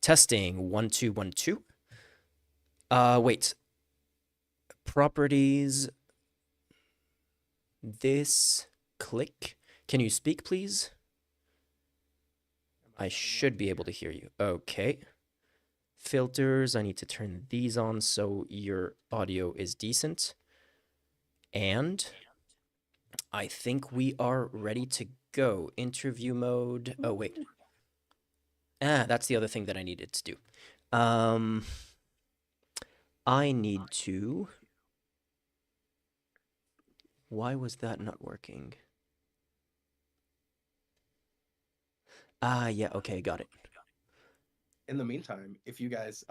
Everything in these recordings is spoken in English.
Testing 1 2 1 2. Wait. Properties. This. Click. Can you speak, please? I should be able to hear you. Okay. Filters. I need to turn these on so your audio is decent. And I think we are ready to go. Interview mode. Oh, wait. That's the other thing that I needed to do. I need to... Why was that not working? Yeah, okay, got it. In the meantime, if you guys,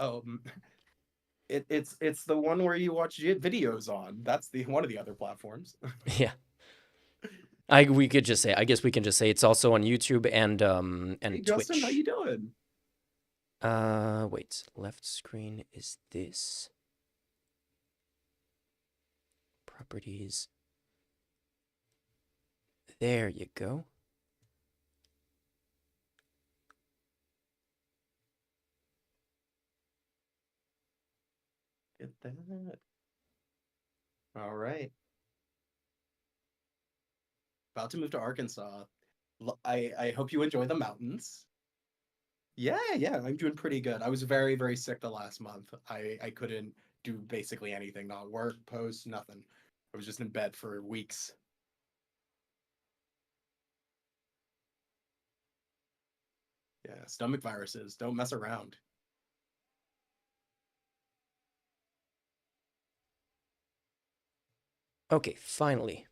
it's the one where you watch videos on. That's the one of the other platforms. Yeah. We could just say, I guess we can just say it's also on YouTube and Hey, Justin, how Twitch. you doing? Wait, left screen is this. Properties. There you go. Get that. All right. About to move to Arkansas. I hope you enjoy the mountains. Yeah, I'm doing pretty good. I was very, very sick the last month. I couldn't do basically anything, not work, post, nothing. I was just in bed for weeks. Yeah, stomach viruses, don't mess around. Okay, finally.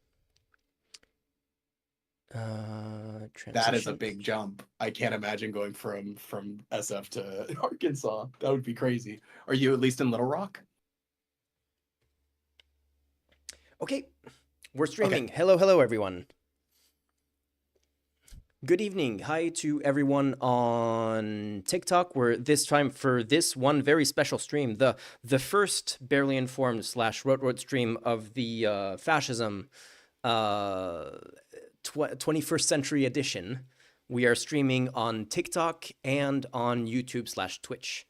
That is a Transition. big jump. I can't imagine going from SF to Arkansas. That would be crazy. Are you at least in Little Rock? Okay, we're Okay. streaming. Hello, everyone. Good evening. Hi to everyone on TikTok. We're this time for this one very special stream, the first barely informed / wrote stream of the fascism 21st century edition. We are streaming on TikTok and on YouTube / Twitch.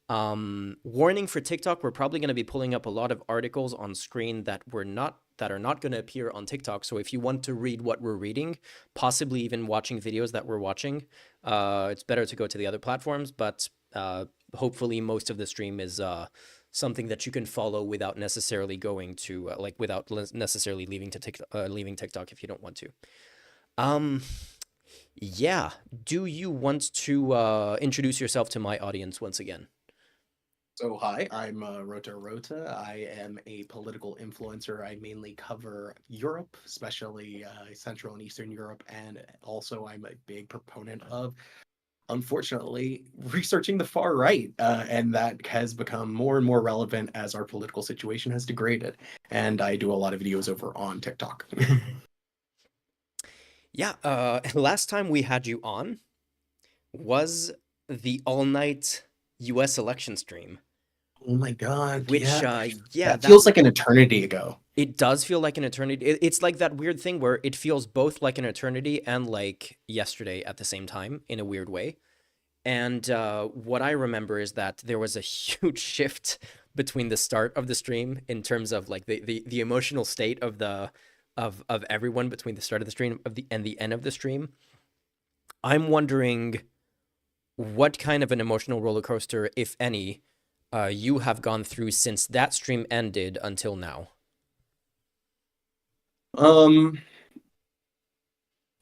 Warning for TikTok, we're probably going to be pulling up a lot of articles on screen that are not going to appear on TikTok. So if you want to read what we're reading, possibly even watching videos that we're watching, it's better to go to the other platforms. But hopefully most of the stream is something that you can follow without necessarily going to without necessarily leaving TikTok if you don't want to. Yeah. Do you want to introduce yourself to my audience once again? So hi, I'm Rota. I am a political influencer. I mainly cover Europe, especially Central and Eastern Europe, and also I'm a big proponent of, unfortunately, researching the far right, and that has become more and more relevant as our political situation has degraded. And I do a lot of videos over on TikTok. Yeah, last time we had you on was the all-night US election stream, Oh my God, which, yeah. yeah, That that feels like an eternity ago. it does feel like an eternity. It's like that weird thing where it feels both like an eternity and like yesterday at the same time in a weird way. And what I remember is that there was a huge shift between the start of the stream in terms of like the emotional state of the of everyone between the start of the stream and the end of the stream. I'm wondering what kind of an emotional roller coaster, if any, you have gone through since that stream ended until now. Um,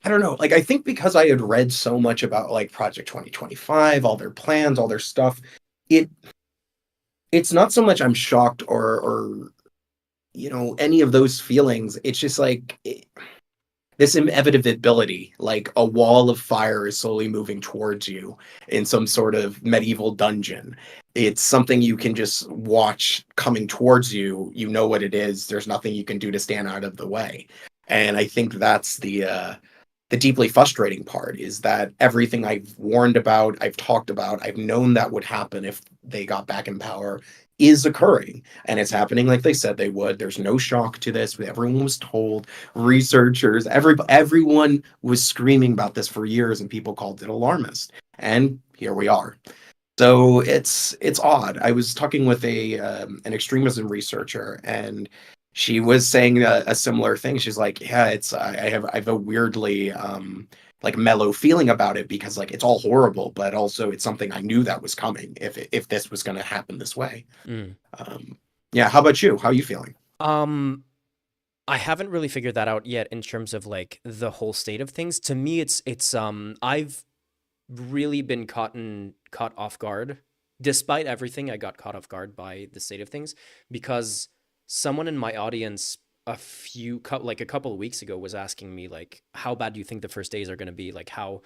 I don't know. Like, I think because I had read so much about like Project 2025, all their plans, all their stuff, it it's not so much I'm shocked or any of those feelings. It's just like this inevitability, like a wall of fire is slowly moving towards you in some sort of medieval dungeon. It's something you can just watch coming towards you. You know what it is. There's nothing you can do to stand out of the way. And I think that's the deeply frustrating part is that everything I've warned about, I've talked about, I've known that would happen if they got back in power is occurring. And it's happening like they said they would. There's no shock to this. Everyone was told, researchers, everyone was screaming about this for years and people called it alarmist. And here we are. So it's odd. I was talking with a an extremism researcher, and she was saying a similar thing. She's like, "Yeah, it's I have a weirdly like mellow feeling about it because like it's all horrible, but also it's something I knew that was coming if this was going to happen this way." Mm. Um, yeah. How about you? How are you feeling? Um, I haven't really figured that out yet in terms of like the whole state of things. To me, it's I've really been caught off guard. Despite everything, I got caught off guard by the state of things because someone in my audience like a couple of weeks ago was asking me like how bad do you think the first days are going to be, like how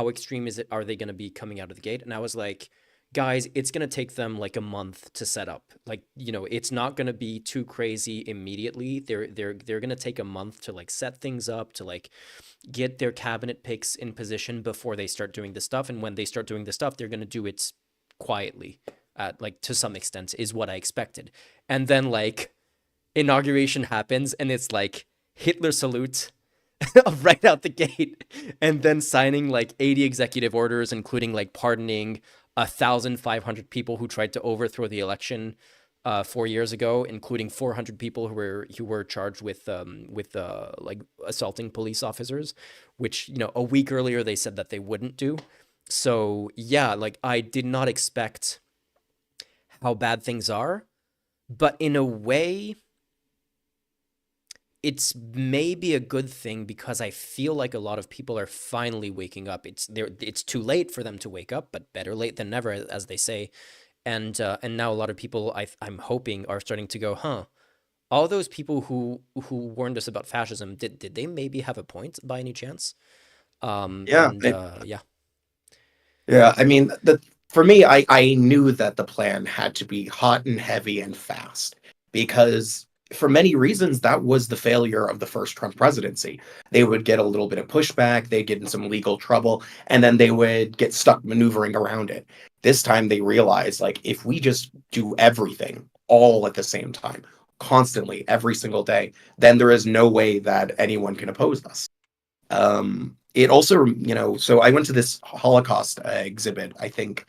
extreme is it, are they going to be coming out of the gate? And I was like, guys, it's going to take them like a month to set up, like, you know, it's not going to be too crazy immediately. They're going to take a month to like set things up, to like get their cabinet picks in position before they start doing the stuff. And when they start doing the stuff, they're going to do it quietly, like to some extent, is what I expected. And then like inauguration happens, and it's like Hitler salute right out the gate, and then signing like 80 executive orders, including like pardoning 1,500 people who tried to overthrow the election 4 years ago, including 400 people who were charged with like assaulting police officers, which, you know, a week earlier they said that they wouldn't do. So yeah, like I did not expect how bad things are, but in a way, it's maybe a good thing because I feel like a lot of people are finally waking up. It's too late for them to wake up, but better late than never, as they say. And now a lot of people I'm hoping are starting to go, huh? All those people who warned us about fascism, did they maybe have a point by any chance? Yeah. Yeah. Yeah, I mean, for me, I knew that the plan had to be hot and heavy and fast because for many reasons that was the failure of the first Trump presidency. They would get a little bit of pushback, they'd get in some legal trouble, and then they would get stuck maneuvering around it. This time they realized like if we just do everything all at the same time, constantly, every single day, then there is no way that anyone can oppose us. It also, you know, so I went to this Holocaust exhibit, I think,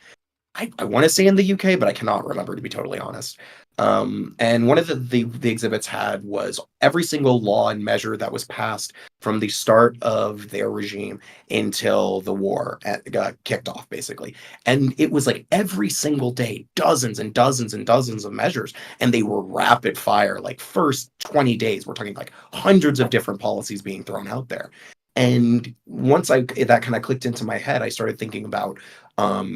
I want to say in the UK, but I cannot remember to be totally honest. And one of the exhibits had was every single law and measure that was passed from the start of their regime until the war got kicked off, basically. And it was like every single day, dozens and dozens and dozens of measures, and they were rapid fire. Like first 20 days, we're talking like hundreds of different policies being thrown out there. And once that kind of clicked into my head, I started thinking about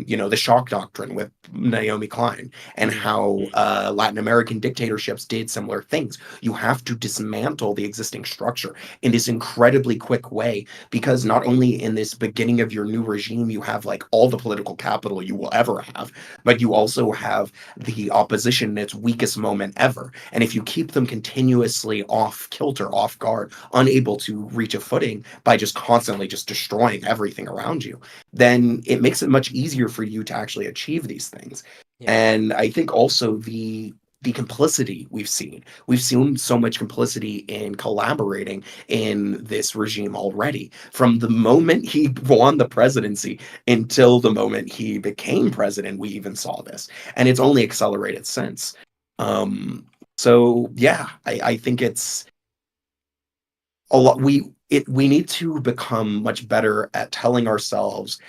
you know, the shock doctrine with Naomi Klein and Mm. how Latin American dictatorships did similar things. You have to dismantle the existing structure in this incredibly quick way because not only in this beginning of your new regime, you have like all the political capital you will ever have, but you also have the opposition in its weakest moment ever. And if you keep them continuously off kilter, off guard, unable to reach a footing by just constantly just destroying everything around you, then it makes it much easier for you to actually achieve these things. Yeah. And I think also the complicity we've seen so much complicity in collaborating in this regime already from the moment he won the presidency until the moment he became president. We even saw this, and it's only accelerated since. So yeah, I think it's a lot. We need to become much better at telling ourselves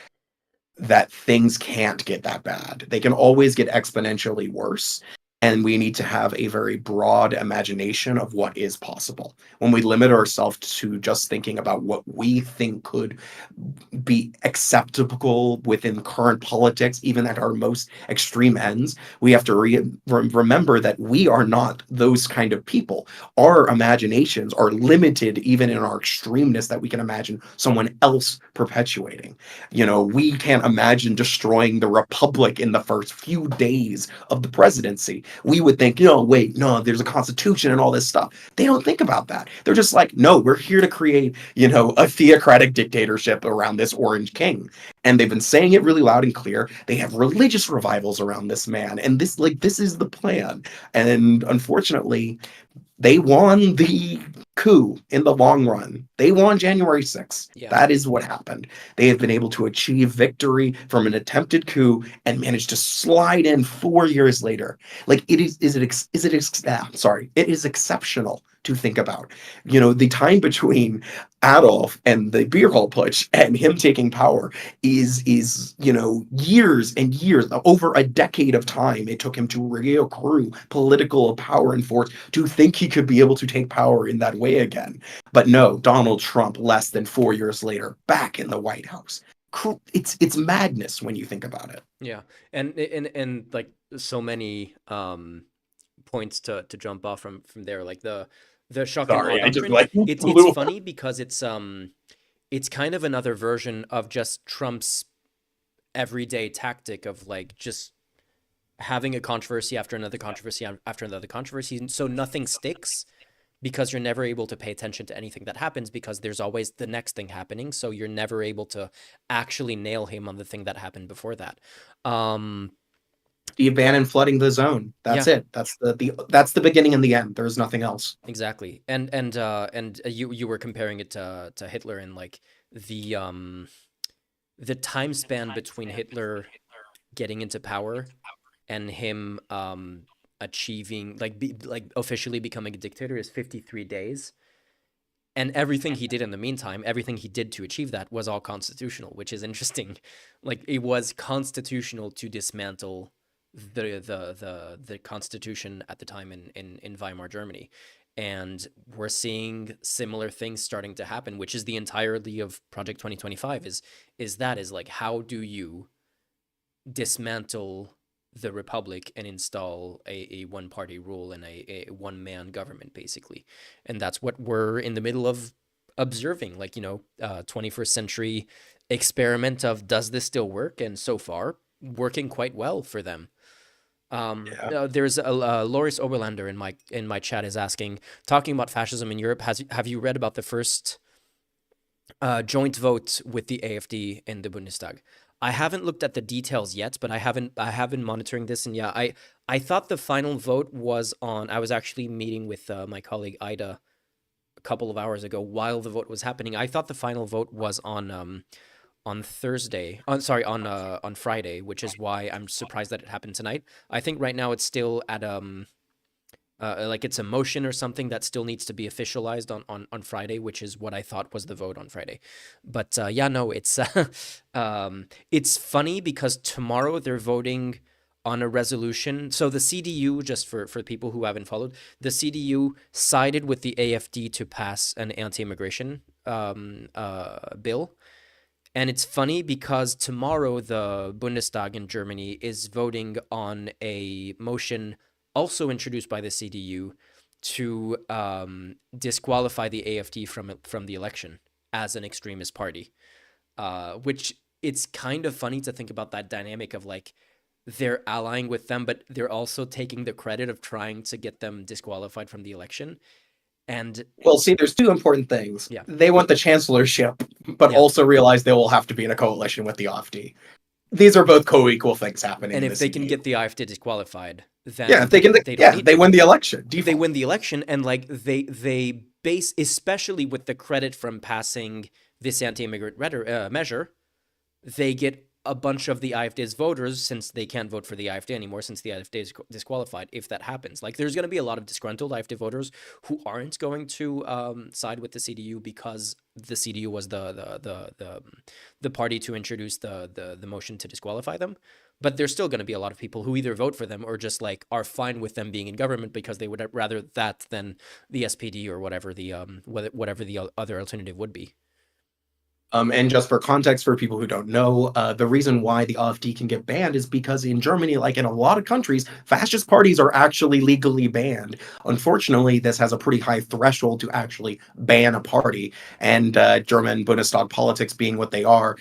that things can't get that bad. They can always get exponentially worse. And we need to have a very broad imagination of what is possible. When we limit ourselves to just thinking about what we think could be acceptable within current politics, even at our most extreme ends, we have to remember that we are not those kind of people. Our imaginations are limited even in our extremeness that we can imagine someone else perpetuating. You know, we can't imagine destroying the republic in the first few days of the presidency. We would think, you know, wait, no, there's a constitution and all this stuff. They don't think about that. They're just like, no, we're here to create, you know, a theocratic dictatorship around this orange king. And they've been saying it really loud and clear. They have religious revivals around this man. And this is the plan. And unfortunately, they won the coup in the long run. They won January 6th. Yeah. That is what happened. They have been able to achieve victory from an attempted coup and managed to slide in 4 years later. Like sorry, it is exceptional to think about. The time between Adolf and the beer hall putsch and him taking power is years and years, over a decade of time it took him to reaccrue political power and force to think he could be able to take power in that way again. But no, Donald Trump, less than 4 years later, back in the White House. It's madness when you think about it. Yeah. And like so many points to jump off from there, like the shock and awe Sorry, I just doctrine. like It's blew. funny because it's kind of another version of just Trump's everyday tactic of like just having a controversy after another controversy after another controversy, so nothing sticks because you're never able to pay attention to anything that happens because there's always the next thing happening, so you're never able to actually nail him on the thing that happened before that. um Steve Bannon flooding the zone. yeah, That's it. That's the beginning and the end. There's nothing else. exactly. And you were comparing it to Hitler, and like the time span between Hitler getting into power and him achieving like officially becoming a dictator is 53 days, and everything he did in the meantime, everything he did to achieve that was all constitutional, which is interesting. Like it was constitutional to dismantle the constitution at the time in Weimar Germany. And we're seeing similar things starting to happen, which is the entirety of Project 2025 is like, how do you dismantle the republic and install a one party rule and a one man government, basically. And that's what we're in the middle of observing, like, 21st century experiment of, does this still work? And so far, working quite well for them. Yeah. There's a Loris Oberlander in my chat is asking, talking about fascism in Europe, have you read about the first joint vote with the AfD in the Bundestag? I haven't looked at the details yet, but I have been monitoring this, and yeah, I thought the final vote was on. I was actually meeting with my colleague Ida a couple of hours ago while the vote was happening. I thought the final vote was on Thursday. On Friday, which is why I'm surprised that it happened tonight. I think right now it's still at like it's a motion or something that still needs to be officialized on Friday, which is what I thought was the vote on Friday. But yeah, no, it's funny because tomorrow they're voting on a resolution. So the CDU, just for people who haven't followed, the CDU sided with the AfD to pass an anti-immigration bill. And it's funny because tomorrow the Bundestag in Germany is voting on a motion also introduced by the CDU to disqualify the AfD from the election as an extremist party, which it's kind of funny to think about that dynamic of like they're allying with them, but they're also taking the credit of trying to get them disqualified from the election. And Well, see, there's two important things. yeah, They want the chancellorship, but yeah. also realize they will have to be in a coalition with the AfD. These are both co-equal things happening And in the if they can CDU. get the AfD disqualified, then Yeah, if they can, they don't yeah, need they to. win the election. They Default. win the election, and like they base, especially with the credit from passing this anti-immigrant measure, they get a bunch of the AfD's voters, since they can't vote for the AfD anymore since the AfD is disqualified. If that happens, like there's going to be a lot of disgruntled AfD voters who aren't going to side with the CDU because the CDU was the party to introduce the motion to disqualify them. But there's still going to be a lot of people who either vote for them or just like are fine with them being in government because they would rather that than the SPD or whatever the other alternative would be. And just for context, for people who don't know, the reason why the AfD can get banned is because in Germany, like in a lot of countries, fascist parties are actually legally banned. Unfortunately, this has a pretty high threshold to actually ban a party. And German Bundestag politics being what they are,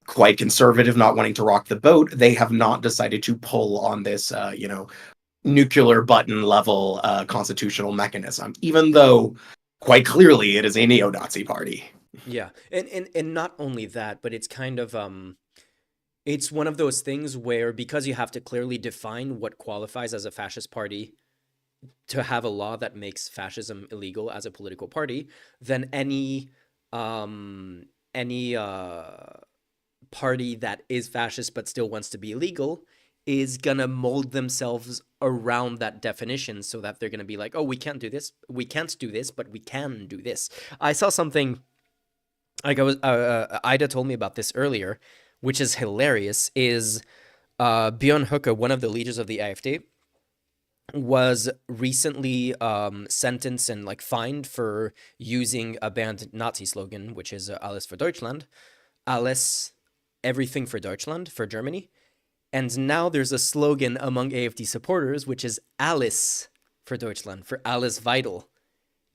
quite conservative, not wanting to rock the boat, they have not decided to pull on this, nuclear button level constitutional mechanism, even though quite clearly it is a neo-Nazi party. Yeah, and not only that, but it's kind of it's one of those things where, because you have to clearly define what qualifies as a fascist party to have a law that makes fascism illegal as a political party, then um, any party that is fascist but still wants to be illegal is gonna mold themselves around that definition, so that they're gonna be like, oh, we can't do this, but we can do this. I saw something like Ida told me about this earlier, which is hilarious. Is Björn Höcke, one of the leaders of the AfD, was recently sentenced and like fined for using a banned Nazi slogan, which is Alles für Deutschland, Alles, everything for Deutschland, for Germany. And now there's a slogan among AfD supporters, which is Alice for Deutschland, for Alice Weidel.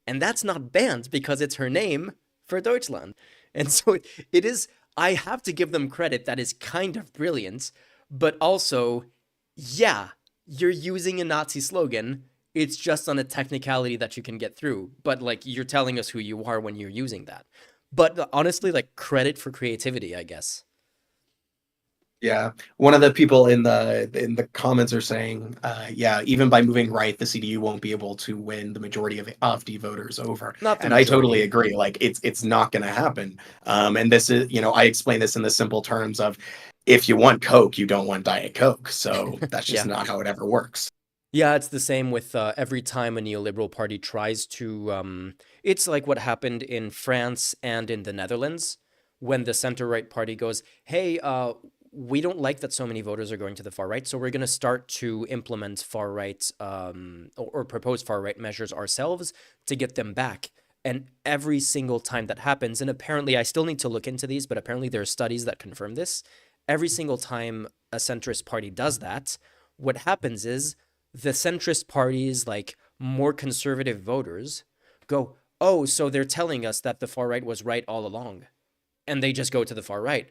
And that's not banned because it's her name for Deutschland. And so it is, I have to give them credit, that is kind of brilliant, but also, yeah, you're using a Nazi slogan. It's just on a technicality that you can get through. But like, you're telling us who you are when you're using that. But honestly, like, credit for creativity, I guess. Yeah, one of the people in the comments are saying, yeah, even by moving right, the CDU won't be able to win the majority of AfD voters over. Not the And I totally majority. agree. Like it's not going to happen. And this is, I explain this in the simple terms of, if you want Coke, you don't want Diet Coke. So that's just Yeah. not how it ever works. Yeah, it's the same with every time a neoliberal party tries to. It's like what happened in France and in the Netherlands when the center right party goes, hey, we don't like that so many voters are going to the far right, so we're going to start to implement far right or propose far right measures ourselves to get them back. And every single time that happens, and apparently I still need to look into these, but apparently there are studies that confirm this. Every single time a centrist party does that, what happens is the centrist parties, like more conservative voters, go, oh, so they're telling us that the far right was right all along, and they just go to the far right.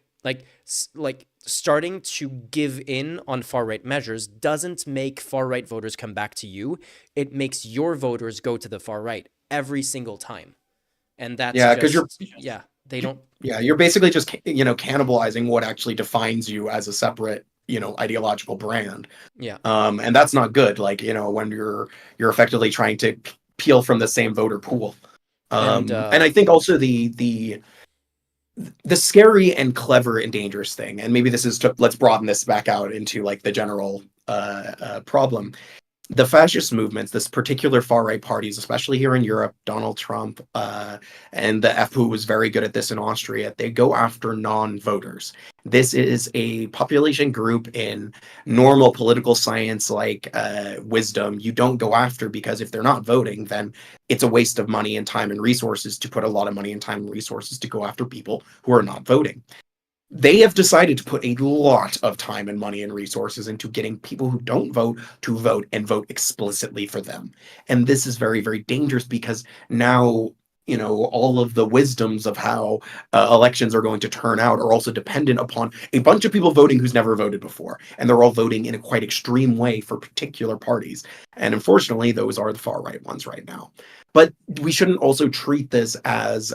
Like starting to give in on far right measures doesn't make far right voters come back to you. It makes your voters go to the far right every single time, and that's Yeah, because just, yeah. They don't. you're basically just cannibalizing what actually defines you as a separate ideological brand. Yeah. And that's not good. Like, when you're effectively trying to peel from the same voter pool. And And I think also the scary and clever and dangerous thing, and maybe this is let's broaden this back out into like the general problem. The fascist movements, this particular far right parties, especially here in Europe, Donald Trump and the FPÖ was very good at this in Austria. They go after non-voters. This is a population group in normal political science like wisdom. You don't go after, because if they're not voting, then it's a waste of money and time and resources to put a lot of money and time and resources to go after people who are not voting. They have decided to put a lot of time and money and resources into getting people who don't vote to vote and vote explicitly for them. And this is very, very dangerous, because now, all of the wisdoms of how elections are going to turn out are also dependent upon a bunch of people voting who's never voted before. And they're all voting in a quite extreme way for particular parties. And unfortunately, those are the far right ones right now. But we shouldn't also treat this as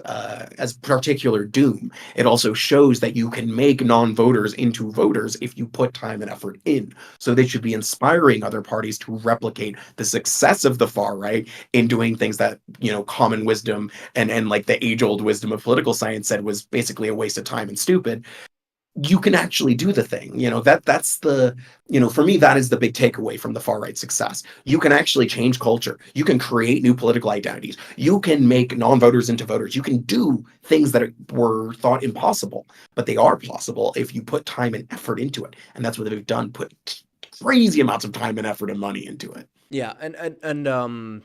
particular doom. It also shows that you can make non-voters into voters if you put time and effort in. So they should be inspiring other parties to replicate the success of the far right in doing things that, common wisdom and like the age-old wisdom of political science said was basically a waste of time and stupid. You can actually do the thing. That's the, for me, that is the big takeaway from the far right success. You can actually change culture. You can create new political identities. You can make non-voters into voters. You can do things that were thought impossible, but they are possible if you put time and effort into it. And that's what they've done, put crazy amounts of time and effort and money into it. Yeah, and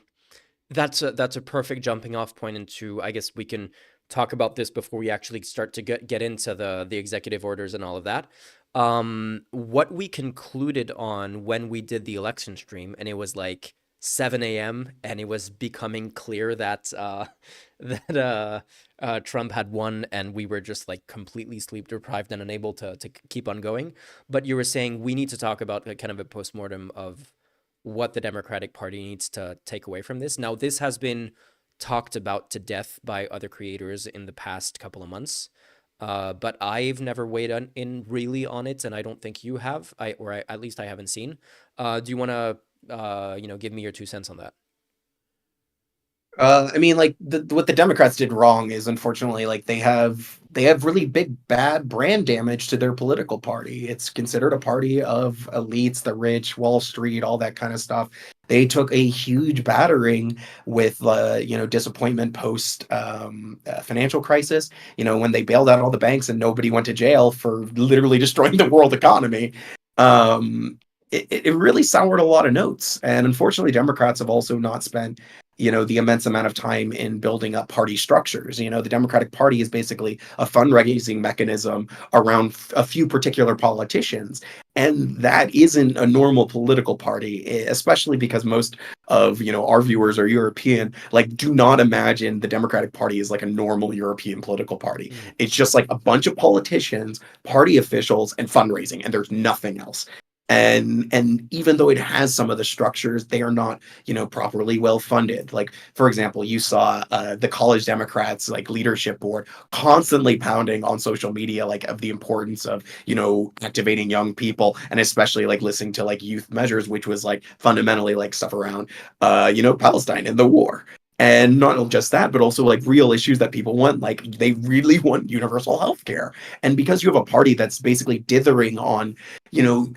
that's a perfect jumping off point into, I guess we can talk about this before we actually start to get into the executive orders and all of that. What we concluded on when we did the election stream, and it was like 7 a.m. and it was becoming clear that Trump had won, and we were just like completely sleep deprived and unable to keep on going. But you were saying we need to talk about kind of a postmortem of what the Democratic Party needs to take away from this. Now, this has been talked about to death by other creators in the past couple of months, but I've never in really on it, and I don't think you have. At least I haven't seen. Do you want to give me your 2 cents on that. I mean, like what the Democrats did wrong is unfortunately like they have really big bad brand damage to their political party. It's considered a party of elites, the rich, Wall Street, all that kind of stuff. They took a huge battering with disappointment post financial crisis. When they bailed out all the banks and nobody went to jail for literally destroying the world economy. Um, it really soured a lot of notes, and unfortunately, Democrats have also not spent the immense amount of time in building up party structures. The Democratic Party is basically a fundraising mechanism around a few particular politicians. And that isn't a normal political party, especially because most of, our viewers are European, like do not imagine the Democratic Party is like a normal European political party. Mm. It's just like a bunch of politicians, party officials, and fundraising, and there's nothing else. And even though it has some of the structures, they are not properly well funded. Like, for example, you saw the college Democrats like leadership board constantly pounding on social media like of the importance of activating young people, and especially like listening to like youth measures, which was like fundamentally like stuff around Palestine and the war. And not just that, but also like real issues that people want. Like they really want universal health care. And because you have a party that's basically dithering on you know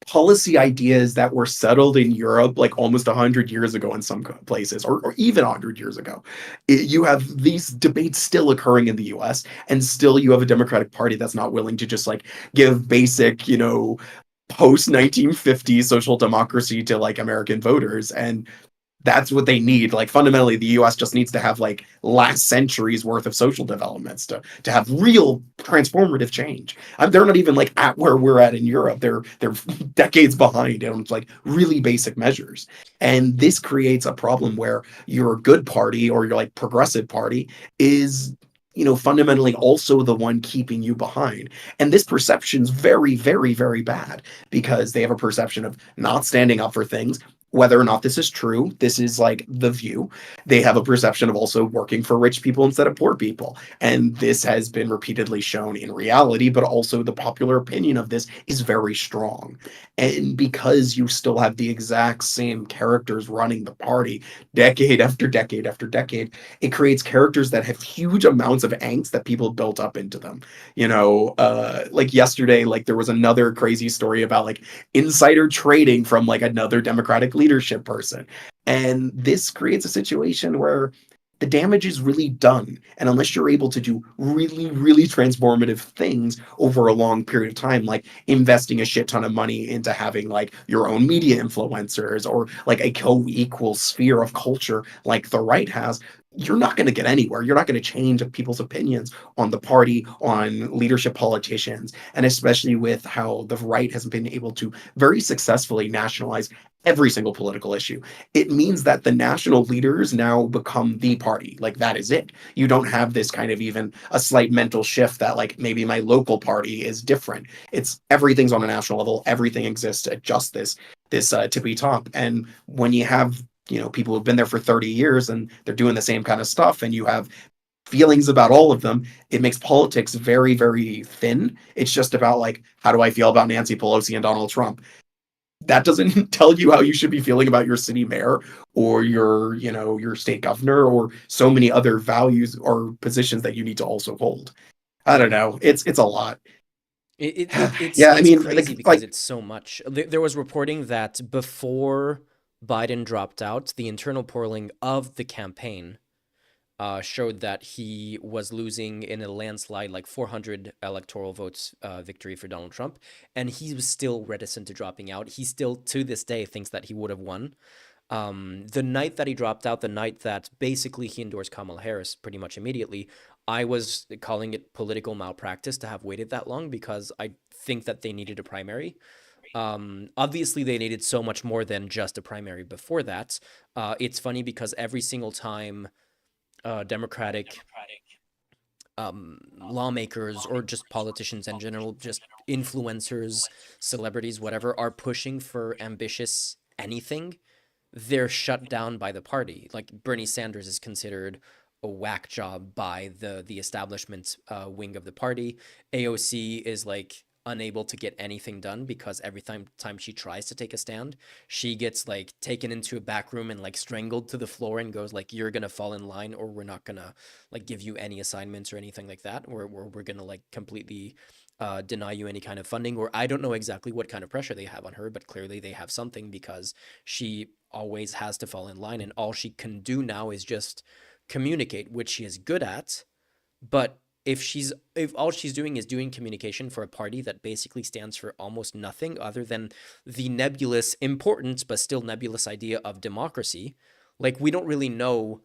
policy ideas that were settled in Europe like almost 100 years ago in some places, or even 100 years ago. You have these debates still occurring in the US, and still you have a Democratic Party that's not willing to just like give basic, post 1950s social democracy to like American voters. And that's what they need. Like fundamentally, the U.S. just needs to have like last century's worth of social developments to have real transformative change. They're not even like at where we're at in Europe. They're decades behind on like really basic measures, and this creates a problem where your good party or your like progressive party is fundamentally also the one keeping you behind. And this perception's very, very, very bad because they have a perception of not standing up for things. Whether or not this is true, this is like the view. They have a perception of also working for rich people instead of poor people. And this has been repeatedly shown in reality, but also the popular opinion of this is very strong. And because you still have the exact same characters running the party decade after decade after decade, it creates characters that have huge amounts of angst that people built up into them. Like yesterday, like there was another crazy story about like insider trading from like another Democratic leadership person. And this creates a situation where the damage is really done. And unless you're able to do really, really transformative things over a long period of time, like investing a shit ton of money into having like your own media influencers or like a co-equal sphere of culture like the right has, you're not going to get anywhere. You're not going to change people's opinions on the party, on leadership politicians, and especially with how the right has been able to very successfully nationalize every single political issue. It means that the national leaders now become the party. Like that is it. You don't have this kind of even a slight mental shift that like maybe my local party is different. It's everything's on a national level. Everything exists at just this tippy top. And when you have people who've been there for 30 years and they're doing the same kind of stuff, and you have feelings about all of them, it makes politics very, very thin. It's just about like, how do I feel about Nancy Pelosi and Donald Trump? That doesn't tell you how you should be feeling about your city mayor or your state governor or so many other values or positions that you need to also hold. I don't know. It's a lot. It's Yeah, I it's mean, crazy because it's so much. There was reporting that before Biden dropped out, the internal polling of the campaign showed that he was losing in a landslide, like 400 electoral votes victory for Donald Trump, and he was still reticent to dropping out. He still, to this day, thinks that he would have won. The night that he dropped out, the night that basically he endorsed Kamala Harris pretty much immediately, I was calling it political malpractice to have waited that long because I think that they needed a primary. Obviously, they needed so much more than just a primary before that. It's funny because every single time Democratic lawmakers or just politicians in general, just influencers, celebrities, whatever, are pushing for ambitious anything, they're shut down by the party. Like Bernie Sanders is considered a whack job by the establishment wing of the party. AOC is like unable to get anything done because every time she tries to take a stand, she gets like taken into a back room and like strangled to the floor and goes like, "You're gonna fall in line, or we're not gonna like give you any assignments or anything like that, or we're gonna like completely deny you any kind of funding." Or I don't know exactly what kind of pressure they have on her, but clearly they have something because she always has to fall in line, and all she can do now is just communicate, which she is good at. But if all she's doing is doing communication for a party that basically stands for almost nothing other than the nebulous importance but still nebulous idea of democracy, like we don't really know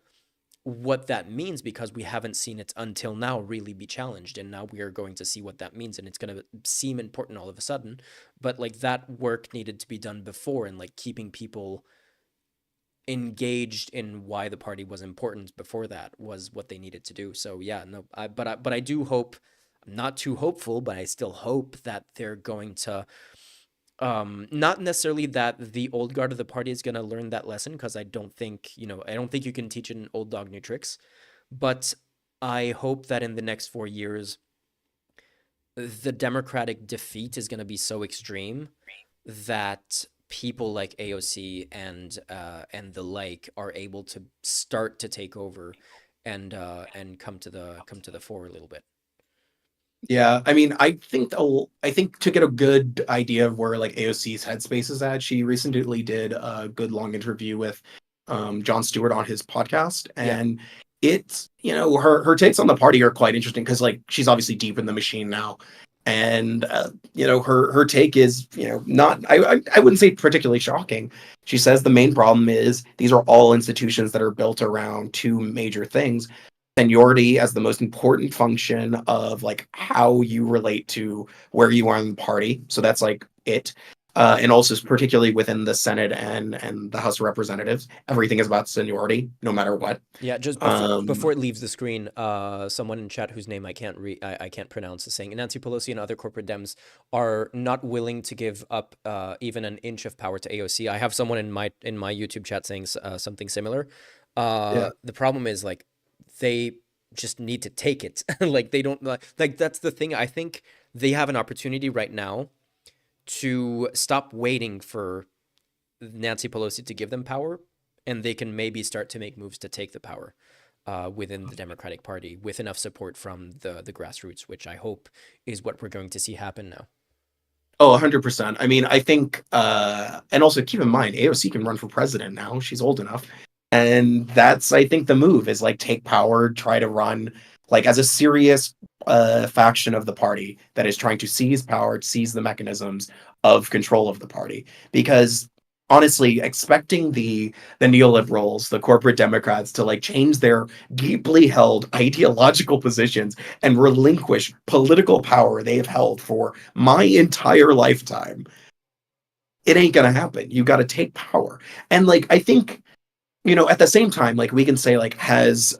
what that means because we haven't seen it until now really be challenged, and now we are going to see what that means, and it's going to seem important all of a sudden. But like that work needed to be done before, and like keeping people engaged in why the party was important before that was what they needed to do. So yeah, no, but I do hope. I'm not too hopeful, but I still hope that they're going to not necessarily that the old guard of the party is going to learn that lesson, because I don't think, I don't think you can teach an old dog new tricks, but I hope that in the next 4 years the democratic defeat is going to be so extreme that people like AOC and the like are able to start to take over and come to the fore a little bit. Yeah, I mean, I think to get a good idea of where like AOC's headspace is at, she recently did a good long interview with Jon Stewart on his podcast, Yeah. and it's her takes on the party are quite interesting because like she's obviously deep in the machine now, and her take is not I wouldn't say particularly shocking. She says the main problem is these are all institutions that are built around two major things: seniority as the most important function of like how you relate to where you are in the party. So that's like it. And also particularly within the Senate and the House of Representatives, everything is about seniority, no matter what. Yeah, just before Um, it leaves the screen, someone in chat whose name I can't I can't pronounce is saying Nancy Pelosi and other corporate Dems are not willing to give up even an inch of power to AOC. I have someone in my YouTube chat saying something similar. yeah. The problem is like they just need to take it. Like they don't like that's the thing. I think they have an opportunity right now to stop waiting for Nancy Pelosi to give them power, and they can maybe start to make moves to take the power within the Democratic Party with enough support from the grassroots, which I hope is what we're going to see happen now. Oh, 100%. I mean, I think, and also keep in mind, AOC can run for president now. She's old enough. And that's, I think, the move is like take power, try to run like as a serious faction of the party that is trying to seize power, seize the mechanisms of control of the party. Because honestly, expecting the neoliberals, the corporate Democrats to like change their deeply held ideological positions and relinquish political power they have held for my entire lifetime, it ain't gonna happen. You got to take power. And like I think at the same time, like we can say, like, has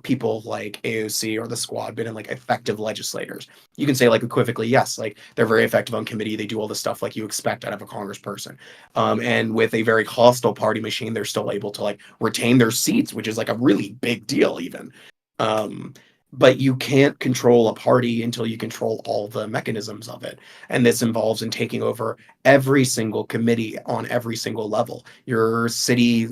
people like AOC or the squad been in like effective legislators? You can say like equivocally, yes, like they're very effective on committee. They do all the stuff like you expect out of a congressperson. And with a very hostile party machine, they're still able to like retain their seats, which is like a really big deal, even. Um, but you can't control a party until you control all the mechanisms of it. And this involves in taking over every single committee on every single level. Your city,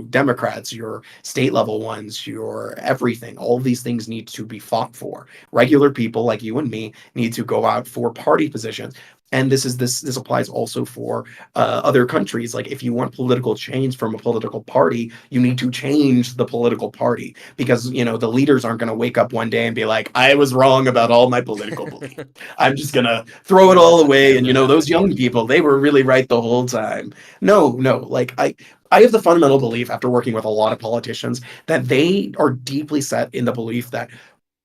Democrats, your state level ones, your everything. All of these things need to be fought for. Regular people like you and me need to go out for party positions. And this applies also for other countries. Like if you want political change from a political party, you need to change the political party because the leaders aren't going to wake up one day and be like, I was wrong about all my political beliefs. I'm just gonna throw it No, all that's away. And never those happened. young people, they were really right the whole time. No, no, like I have the fundamental belief after working with a lot of politicians that they are deeply set in the belief that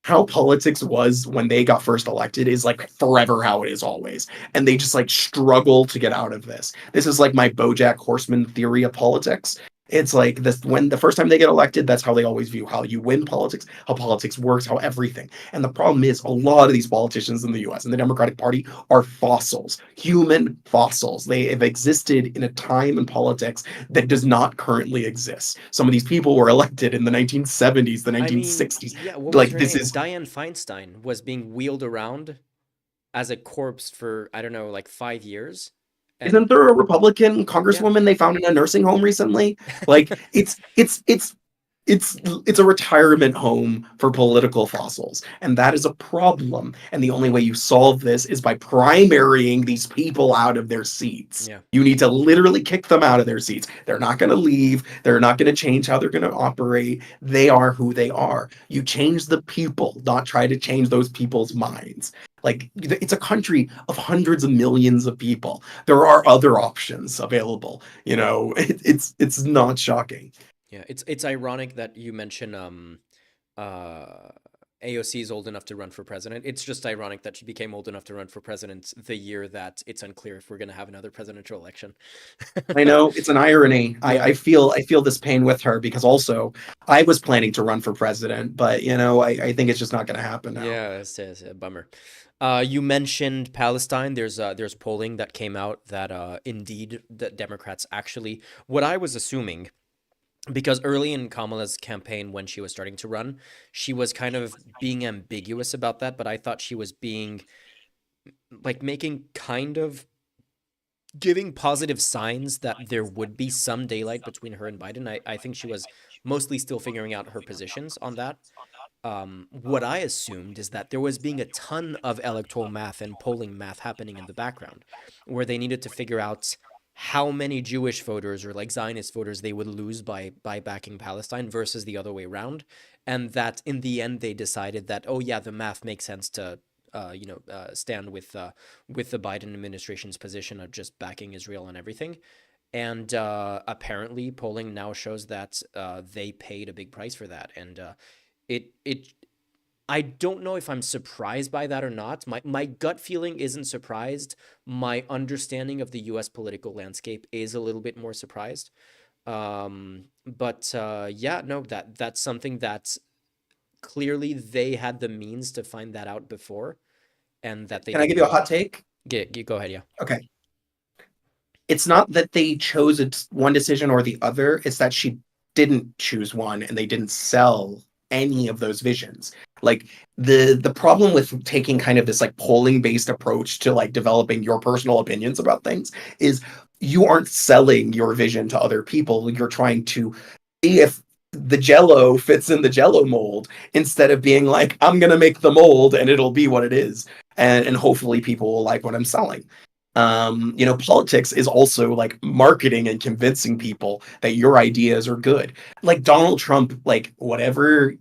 how politics was when they got first elected is like forever how it is always. And they just like struggle to get out of this. This is like my BoJack Horseman theory of politics. It's like this: when the first time they get elected, that's how they always view how you win politics, how politics works, how everything. And the problem is a lot of these politicians in the US and the Democratic Party are fossils, human fossils. They have existed in a time in politics that does not currently exist. Some of these people were elected in the 1970s, the I mean, 1960s. yeah, what was Like her this name? is Dianne Feinstein was being wheeled around as a corpse for, I don't know, like 5 years. Isn't And there a Republican yeah, congresswoman they found in a nursing home recently? Like it's a retirement home for political fossils, and that is a problem. And the only way you solve this is by primarying these people out of their seats. yeah, You need to literally kick them out of their seats. They're not going to leave. They're not going to change how they're going to operate. They are who they are. You change the people, not try to change those people's minds. Like, it's a country of hundreds of millions of people. There are other options available. It's not shocking. yeah. It's ironic that you mention uh AOC is old enough to run for president. It's just ironic that she became old enough to run for president the year that it's unclear if we're going to have another presidential election. I know it's an irony. I, Yeah. I feel I feel this pain with her because also I was planning to run for president, but I think it's just not going to happen now. Yeah, it's a bummer. You mentioned Palestine. There's polling that came out that indeed the Democrats actually, what I was assuming, because early in Kamala's campaign when she was starting to run, she was kind of being ambiguous about that, but I thought she was being like making kind of giving positive signs that there would be some daylight between her and Biden. I think she was mostly still figuring out her positions on that. What I assumed is that there was being a ton of electoral math and polling math happening in the background, where they needed to figure out how many Jewish voters or like Zionist voters they would lose by backing Palestine versus the other way around, and that in the end they decided that, oh yeah, the math makes sense to stand with the Biden administration's position of just backing Israel and everything. And apparently, polling now shows that they paid a big price for that, and it I don't know if I'm surprised by that or not. My gut feeling isn't surprised. My understanding of the U.S. political landscape is a little bit more surprised. But yeah, no, that's something that clearly they had the means to find that out before, and that they Can I didn't give you a do. hot take? Get you go ahead, yeah. Okay. It's not that they chose one decision or the other, it's that she didn't choose one and they didn't sell any of those visions. Like, the problem with taking kind of this like polling based approach to like developing your personal opinions about things is you aren't selling your vision to other people. You're trying to see if the jello fits in the jello mold instead of being like, I'm gonna make the mold and it'll be what it is. And hopefully people will like what I'm selling. Politics is also like marketing and convincing people that your ideas are good. Like Donald Trump, like whatever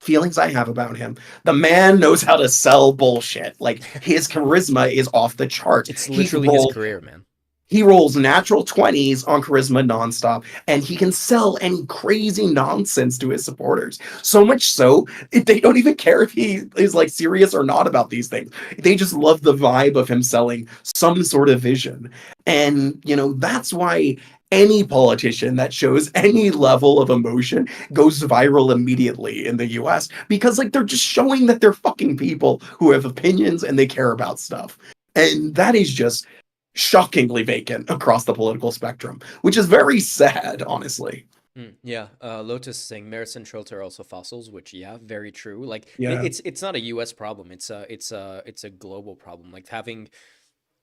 feelings I have about him, the man knows how to sell bullshit. Like his charisma is off the charts. It's literally his career, man. He rolls natural 20s on charisma nonstop, and he can sell any crazy nonsense to his supporters. So much so, they don't even care if he is like serious or not about these things. They just love the vibe of him selling some sort of vision. And, that's why any politician that shows any level of emotion goes viral immediately in the US because like they're just showing that they're fucking people who have opinions and they care about stuff. And that is just shockingly vacant across the political spectrum, which is very sad, honestly. Yeah, Lotus is saying Merits and Schultz are also fossils, which yeah, very true. Like Yeah. it's not a U.S. problem. It's a global problem. Like having,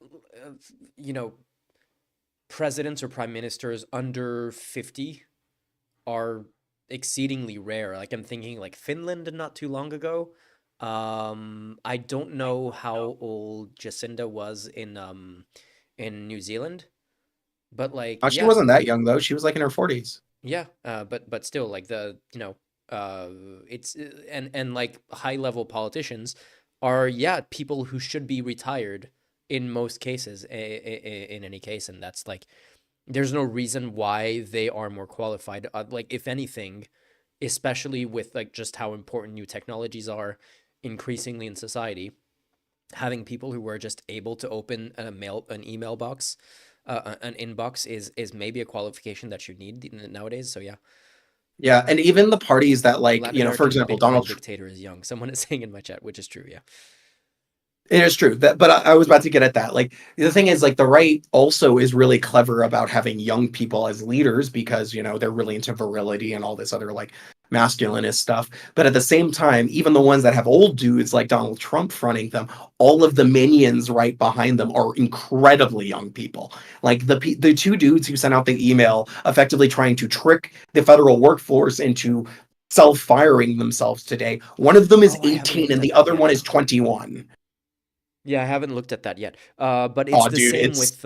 uh, you know, presidents or prime ministers under 50 are exceedingly rare. Like I'm thinking like Finland not too long ago. I don't know how old Jacinda was in New Zealand, but like She yeah, wasn't that young though. She was like in her 40s. yeah, but still, like it's and like high level politicians are yeah people who should be retired in most cases, in any case, and that's like there's no reason why they are more qualified. Like if anything, especially with like just how important new technologies are increasingly in society, having people who are just able to open an email box, an inbox is maybe a qualification that you need nowadays. So yeah. Yeah, and even the parties that like, Latin for American example, Bitcoin dictator is young. Someone is saying in my chat, which is true. Yeah. It is true that, but I was about to get at that. Like the thing is, like the right also is really clever about having young people as leaders because they're really into virility and all this other like masculinist stuff. But at the same time, even the ones that have old dudes like Donald Trump fronting them, all of the minions right behind them are incredibly young people. Like the two dudes who sent out the email effectively trying to trick the federal workforce into self-firing themselves today. One of them is Oh, I haven't 18 looked and at the that other yet. one is 21. Yeah, I haven't looked at that yet. But it's Oh, the dude, same it's with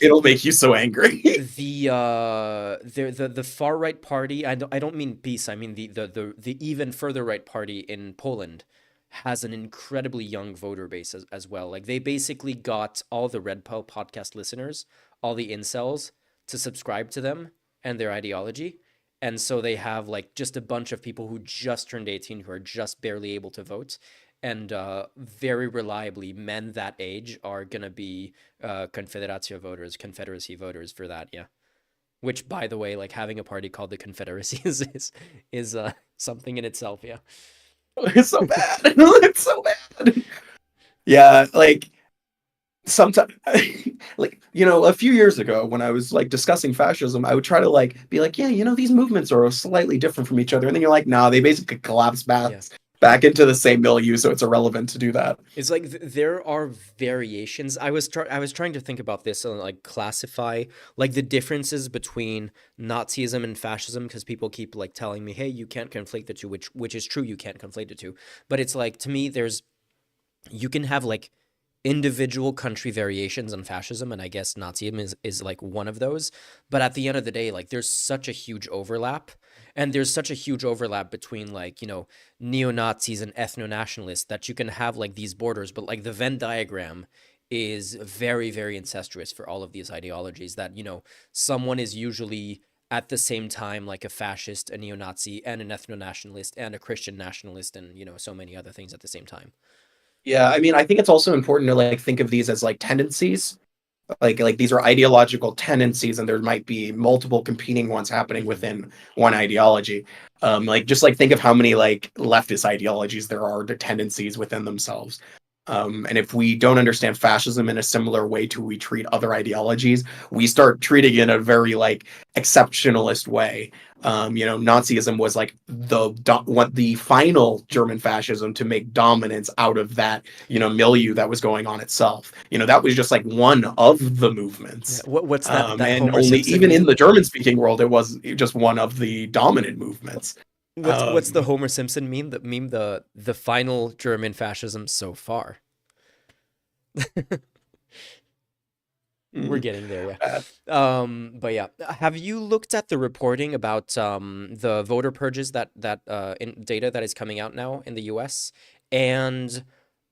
it'll make you so angry. the far right party. I don't mean peace. I mean the even further right party in Poland has an incredibly young voter base as well. Like they basically got all the Red Pill podcast listeners, all the incels, to subscribe to them and their ideology. And so they have like just a bunch of people who just turned 18 who are just barely able to vote. And very reliably, men that age are gonna be Confederatio voters, Confederacy voters for that, yeah. Which, by the way, like having a party called the Confederacy is something in itself, yeah. It's so bad. It's so bad. Yeah, like sometimes like a few years ago when I was like discussing fascism, I would try to like be like, yeah, these movements are slightly different from each other, and then you're like, nah, they basically collapse Yeah. back into the same milieu, so it's irrelevant to do that. It's like there are variations. I was trying to think about this and like classify like the differences between Nazism and fascism because people keep like telling me, "Hey, you can't conflate the two," which is true. You can't conflate the two, but it's like to me, you can have like individual country variations on fascism, and I guess Nazism is like one of those. But at the end of the day, like there's such a huge overlap, and there's such a huge overlap between like neo Nazis and ethno nationalists that you can have like these borders, but like the Venn diagram is very very incestuous for all of these ideologies. That someone is usually at the same time like a fascist, a neo Nazi, and an ethno nationalist, and a Christian nationalist, and so many other things at the same time. Yeah, I mean, I think it's also important to like think of these as like tendencies. Like these are ideological tendencies, and there might be multiple competing ones happening Hmm. within one ideology. Like just like think of how many like leftist ideologies there are, the tendencies within themselves. And if we don't understand fascism in a similar way to we treat other ideologies, we start treating it in a very like exceptionalist way. Nazism was like the final German fascism to make dominance out of that milieu that was going on itself. That was just like one of the Yeah. movements. What's that And Homer only Simpson even in meme? the German speaking world, it was just one of the dominant movements. What's the Um, Homer Simpson meme? The meme the final German fascism so far. We're getting there, yeah. uh, But yeah, have you looked at the reporting about the voter purges that in data that is coming out now in the US? And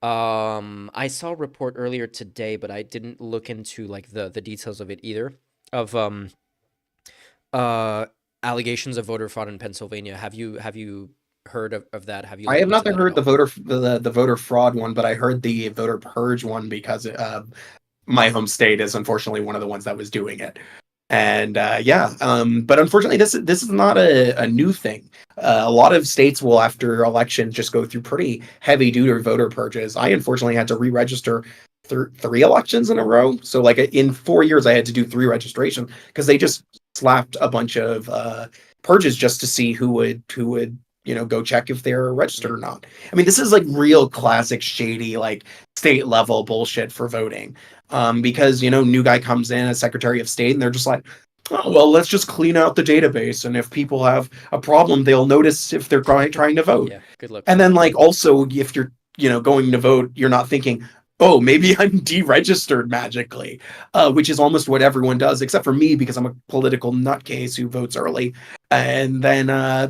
I saw a report earlier today, but I didn't look into like the details of it either. Of uh allegations of voter fraud in Pennsylvania. Have you heard of that? Have you I looked have into not that at heard the all? voter fraud one, but I heard the voter purge one because my home state is unfortunately one of the ones that was doing it. And yeah, but unfortunately, this is not a new thing. A lot of states will, after elections, just go through pretty heavy duty voter purges. I unfortunately had to re-register three elections in a row. So like in 4 years, I had to do three registration because they just slapped a bunch of purges just to see who would go check if they're registered Yeah. or not. I mean, this is like real classic shady like state level bullshit for voting. Because new guy comes in as Secretary of State, and they're just like, oh well, let's just clean out the database, and if people have a problem, they'll notice if they're trying to vote. Yeah, good luck. And then like also if you're going to vote, you're not thinking, oh, maybe I'm deregistered magically, which is almost what everyone does, except for me because I'm a political nutcase who votes early. And then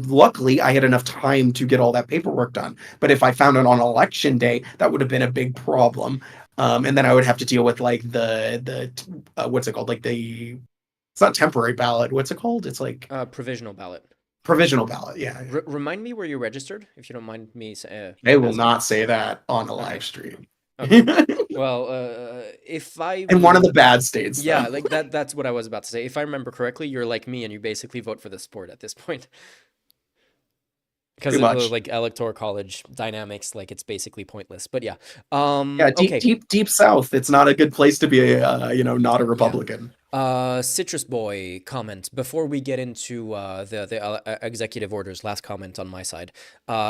luckily I had enough time to get all that paperwork done. But if I found it on election day, that would have been a big problem. And then I would have to deal with like the what's it called? Like it's not temporary ballot. What's it called? It's like Provisional ballot. provisional ballot. Yeah. Remind me where you're registered, if you don't mind me They will asking. not say that on a live Okay. stream. Okay. Well, if I In one of the bad states, though. yeah, like that's what I was about to say. If I remember correctly, you're like me and you basically vote for the sport at this point. because pretty much. like electoral college dynamics, like it's basically pointless. But yeah, Yeah, deep, okay, deep, deep South. It's not a good place to be, not a yeah. Republican. Citrus Boy comment before we get into the executive orders. Last comment on my side.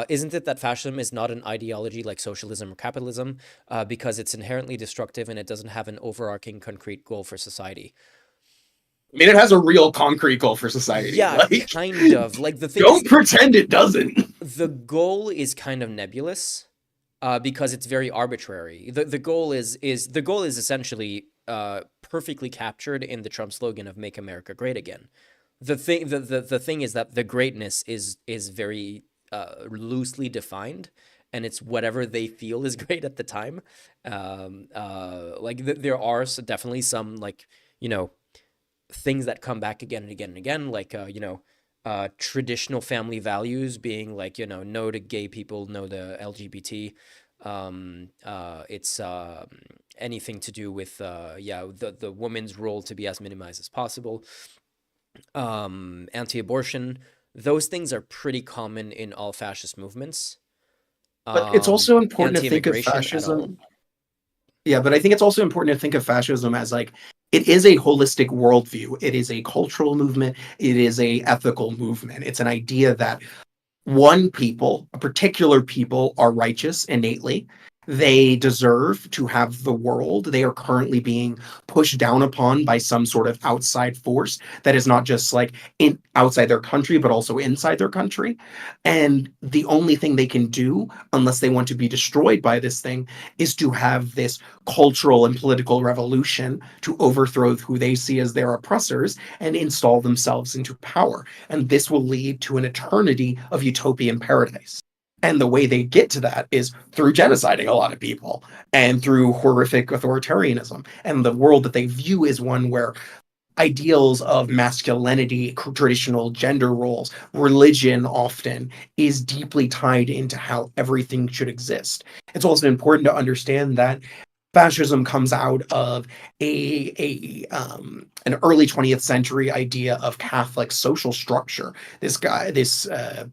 Isn't it that fascism is not an ideology like socialism or capitalism, because it's inherently destructive and it doesn't have an overarching concrete goal for society? I mean, it has a real concrete goal for society. Yeah, Like, kind of. Like the thing is, don't pretend it doesn't. the goal is kind of nebulous, because it's very arbitrary. The goal is essentially perfectly captured in the Trump slogan of "Make America Great Again." The thing is that the greatness is very loosely defined, and it's whatever they feel is great at the time. There are definitely some, like, you know things that come back again and again and again, like traditional family values being like, no to gay people, no to LGBT. It's anything to do with the woman's role to be as minimized as possible. Anti-abortion. Those things are pretty common in all fascist movements. But it's also important to think of Anti-immigration at all. fascism. Yeah, but I think it's also important to think of fascism as like it is a holistic worldview. It is a cultural movement. It is a ethical movement. It's an idea that one people, a particular people, are righteous innately. They deserve to have the world. They are currently being pushed down upon by some sort of outside force that is not just like in outside their country, but also inside their country. And the only thing they can do, unless they want to be destroyed by this thing, is to have this cultural and political revolution to overthrow who they see as their oppressors and install themselves into power. And this will lead to an eternity of utopian paradise. And the way they get to that is through genociding a lot of people and through horrific authoritarianism. And the world that they view is one where ideals of masculinity, traditional gender roles, religion often is deeply tied into how everything should exist. It's also important to understand that fascism comes out of an early 20th century idea of Catholic social structure. This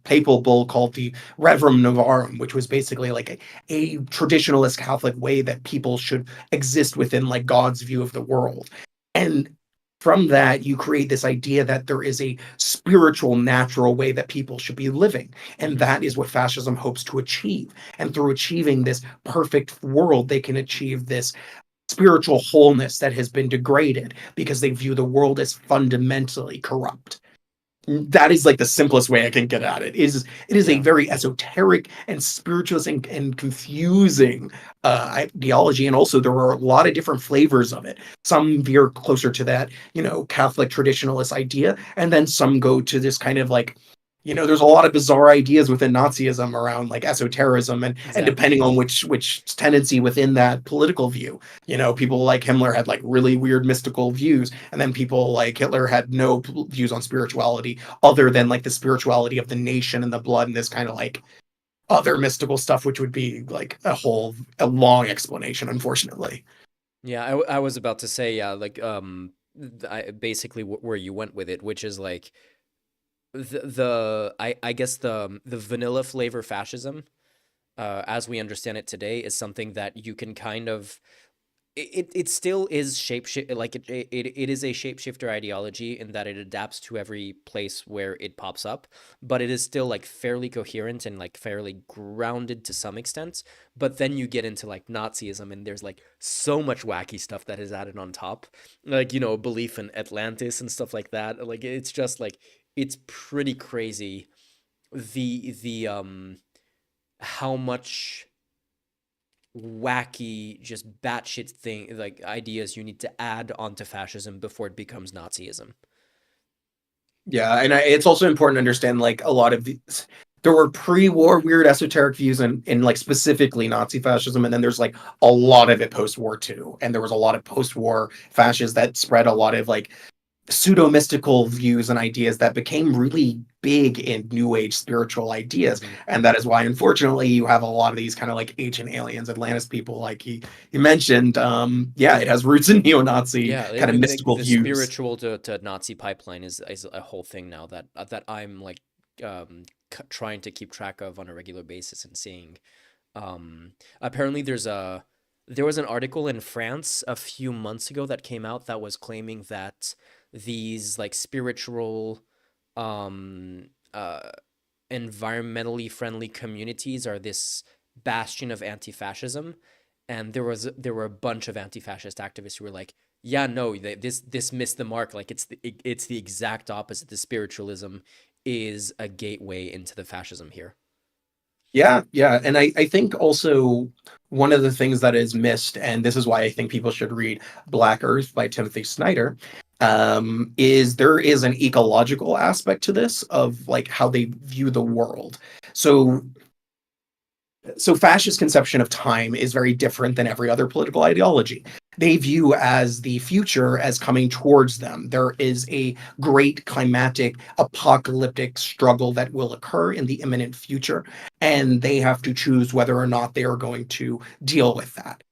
papal bull called the Rerum Novarum, which was basically like a traditionalist Catholic way that people should exist within like God's view of the world. And from that, you create this idea that there is a spiritual, natural way that people should be living. And Mhm. that is what fascism hopes to achieve. And through achieving this perfect world, they can achieve this spiritual wholeness that has been degraded because they view the world as fundamentally corrupt. That is like the simplest way I can get at it. It is a Yeah. very esoteric and spiritualist and confusing ideology, and also there are a lot of different flavors of it. Some veer closer to that, Catholic traditionalist idea, and then some go to this kind of like, there's a lot of bizarre ideas within Nazism around like esotericism, and Exactly. depending on which tendency within that political view, people like Himmler had like really weird mystical views, and then people like Hitler had no views on spirituality other than like the spirituality of the nation and the blood and this kind of like other mystical stuff, which would be like a long explanation, unfortunately. Yeah, I was about to say, yeah, like, basically where you went with it, which is like I guess the vanilla flavor fascism, as we understand it today, is something that you can kind of, it still is shapeshift, like it is a shapeshifter ideology in that it adapts to every place where it pops up, but it is still like fairly coherent and like fairly grounded to some extent. But then you get into like Nazism, and there's like so much wacky stuff that is added on top, like, belief in Atlantis and stuff like that. Like, it's just like, it's pretty crazy, the how much wacky, just batshit thing, like, ideas you need to add onto fascism before it becomes Nazism. Yeah, and it's also important to understand like a lot of these. There were pre-war weird esoteric views in like specifically Nazi fascism, and then there's like a lot of it post-war too. And there was a lot of post-war fascists that spread a lot of like pseudo mystical views and ideas that became really big in new age spiritual ideas. Hmm. And that is why unfortunately you have a lot of these kind of like ancient aliens, Atlantis people, like he mentioned. Yeah, it has roots in neo-Nazi Yeah, kind of mystical the views. spiritual to Nazi pipeline is a whole thing now that I'm like, trying to keep track of on a regular basis and seeing. Apparently, there was an article in France a few months ago that came out that was claiming that these like spiritual, um, uh, environmentally friendly communities are this bastion of anti-fascism, and there were a bunch of anti-fascist activists who were like, yeah, no, this missed the mark. Like it's the exact opposite. The spiritualism is a gateway into the fascism here. Yeah, yeah. And I think also one of the things that is missed, and this is why I think people should read Black Earth by Timothy Snyder, is there is an ecological aspect to this of like how they view the world. So fascist conception of time is very different than every other political ideology. They view as the future as coming towards them. There is a great climatic apocalyptic struggle that will occur in the imminent future, and they have to choose whether or not they are going to deal with that.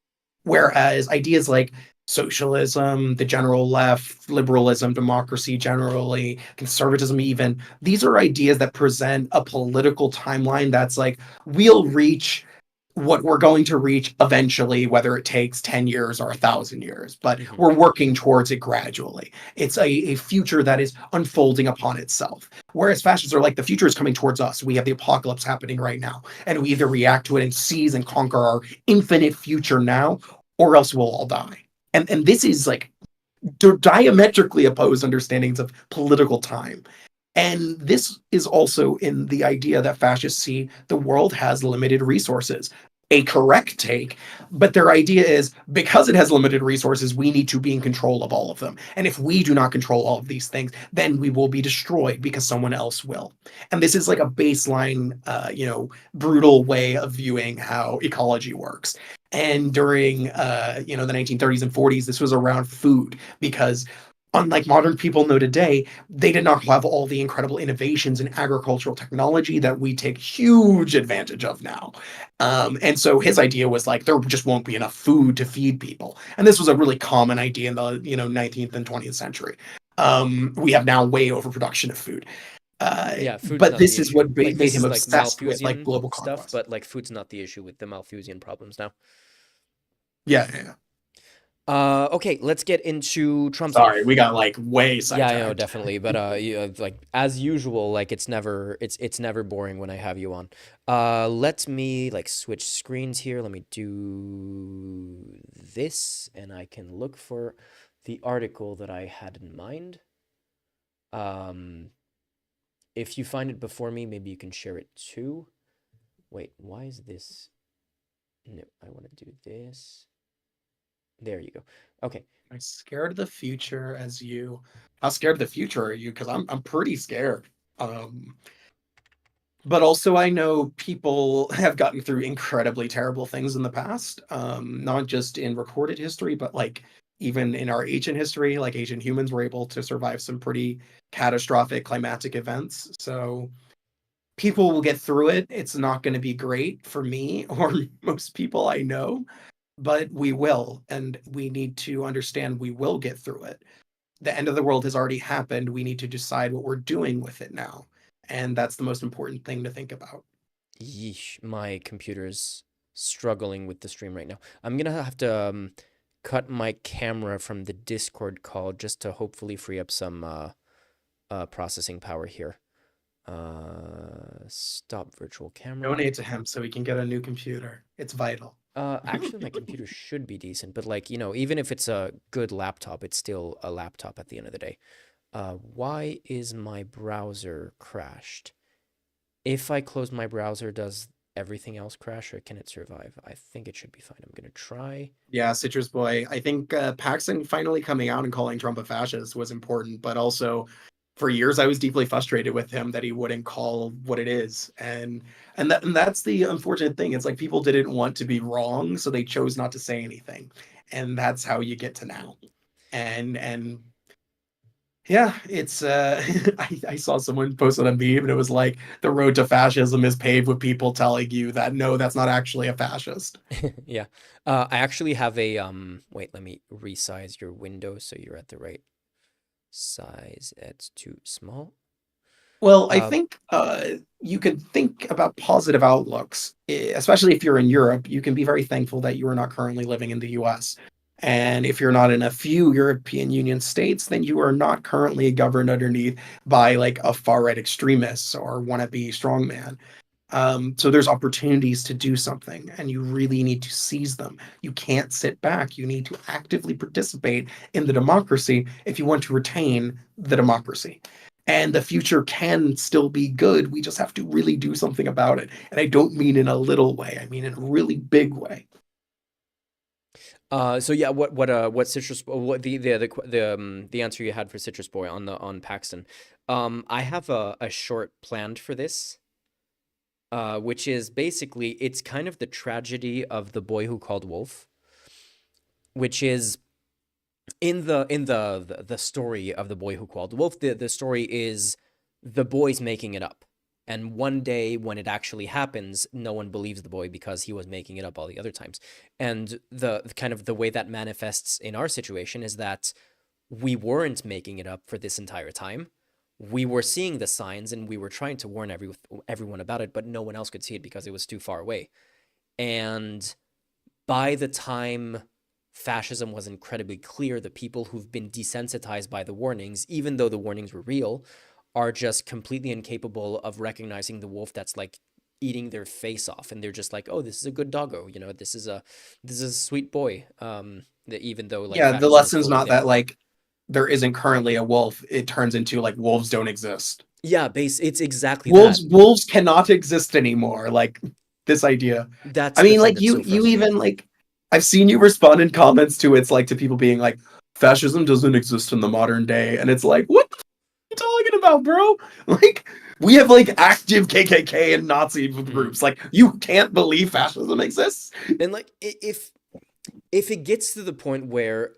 Whereas ideas like socialism, the general left, liberalism, democracy generally, conservatism even, these are ideas that present a political timeline that's like, we'll reach what we're going to reach eventually, whether it takes 10 years or 1,000 years, but Hmm. we're working towards it gradually. It's a future that is unfolding upon itself. Whereas fascists are like, the future is coming towards us. We have the apocalypse happening right now. And we either react to it and seize and conquer our infinite future now, or else we'll all die. And this is like diametrically opposed understandings of political time. And this is also in the idea that fascists see the world has limited resources. A correct take, but their idea is because it has limited resources, we need to be in control of all of them. And if we do not control all of these things, then we will be destroyed because someone else will. And this is like a baseline, brutal way of viewing how ecology works. And during, the 1930s and 40s, this was around food because unlike modern people know today, they did not have all the incredible innovations in agricultural technology that we take huge advantage of now. And so his idea was like, there just won't be enough food to feed people. And this was a really common idea in the 19th and 20th century. We have now way overproduction of food. Yeah, food's But not the this is issue. what Like made this him is like obsessed with like Malthusian global stuff, conquest. but like food's not the issue with the Malthusian problems now. Yeah, yeah, yeah. Okay, let's get into Trump's Sorry, we beef. got like way Yeah, I know, sidetracked. definitely. But like as usual, like it's never boring when I have you on. Let me like switch screens here. Let me do this, and I can look for the article that I had in mind. Um, if you find it before me, maybe you can share it too. Wait, why is this? No, I want to do this. There you go. Okay. I'm scared of the future as you. How scared of the future are you? Because I'm pretty scared. Um, but also I know people have gotten through incredibly terrible things in the past, not just in recorded history, but like even in our ancient history, like ancient humans were able to survive some pretty catastrophic climatic events. So people will get through it. It's not going to be great for me or most people I know, but we will. And we need to understand we will get through it. The end of the world has already happened. We need to decide what we're doing with it now. And that's the most important thing to think about. Yeesh, my computer's struggling with the stream right now. I'm gonna have to cut my camera from the Discord call just to hopefully free up some processing power here. Stop virtual camera. Donate to him so he can get a new computer. It's vital. Actually, my computer should be decent, but like, even if it's a good laptop, it's still a laptop at the end of the day. Why is my browser crashed? If I close my browser, does everything else crash or can it survive? I think it should be fine. I'm gonna try. Yeah, Citrus Boy. I think Paxson finally coming out and calling Trump a fascist was important, but also for years I was deeply frustrated with him that he wouldn't call what it is. And that's the unfortunate thing. It's like people didn't want to be wrong, so they chose not to say anything. And that's how you get to now. And yeah, it's I saw someone posted a meme and it was like the road to fascism is paved with people telling you that no, that's not actually a fascist. Yeah. I actually have a wait, let me resize your window so you're at the right size. It's too small. Well, I Uh think you could think about positive outlooks, especially if you're in Europe. You can be very thankful that you are not currently living in the US. And if you're not in a few European Union states, then you are not currently governed underneath by like a far right extremist or wannabe strongman. So there's opportunities to do something, and you really need to seize them. You can't sit back. You need to actively participate in the democracy if you want to retain the democracy. And the future can still be good. We just have to really do something about it. And I don't mean in a little way. I mean in a really big way. So yeah, what citrus what the answer you had for Citrus Boy on Paxton. I have a short planned for this, which is basically it's kind of the tragedy of the boy who called wolf, which is in the story of the boy who called wolf. The story is the boy's making it up. And one day when it actually happens, no one believes the boy because he was making it up all the other times. And the kind of the way that manifests in our situation is that we weren't making it up for this entire time. We were seeing the signs and we were trying to warn everyone about it, but no one else could see it because it was too far away. And by the time fascism was incredibly clear, the people who've been desensitized by the warnings, even though the warnings were real, are just completely incapable of recognizing the wolf that's like eating their face off, and they're just like, oh, this is a good doggo, this is a sweet boy. Even though like Yeah, the fascism is lesson's fully not there. that like there isn't currently a wolf. It turns into like wolves don't exist. Yeah, it's exactly that. Wolves cannot exist anymore. Like this idea. That's I the mean, thing like that's so you even frustrating. like I've seen you respond in comments to it's like to people being like, fascism doesn't exist in the modern day, and it's like, what the f- are you talking about, bro? Like we have like active KKK and Nazi Mm. groups. Like you can't believe fascism exists. And like if it gets to the point where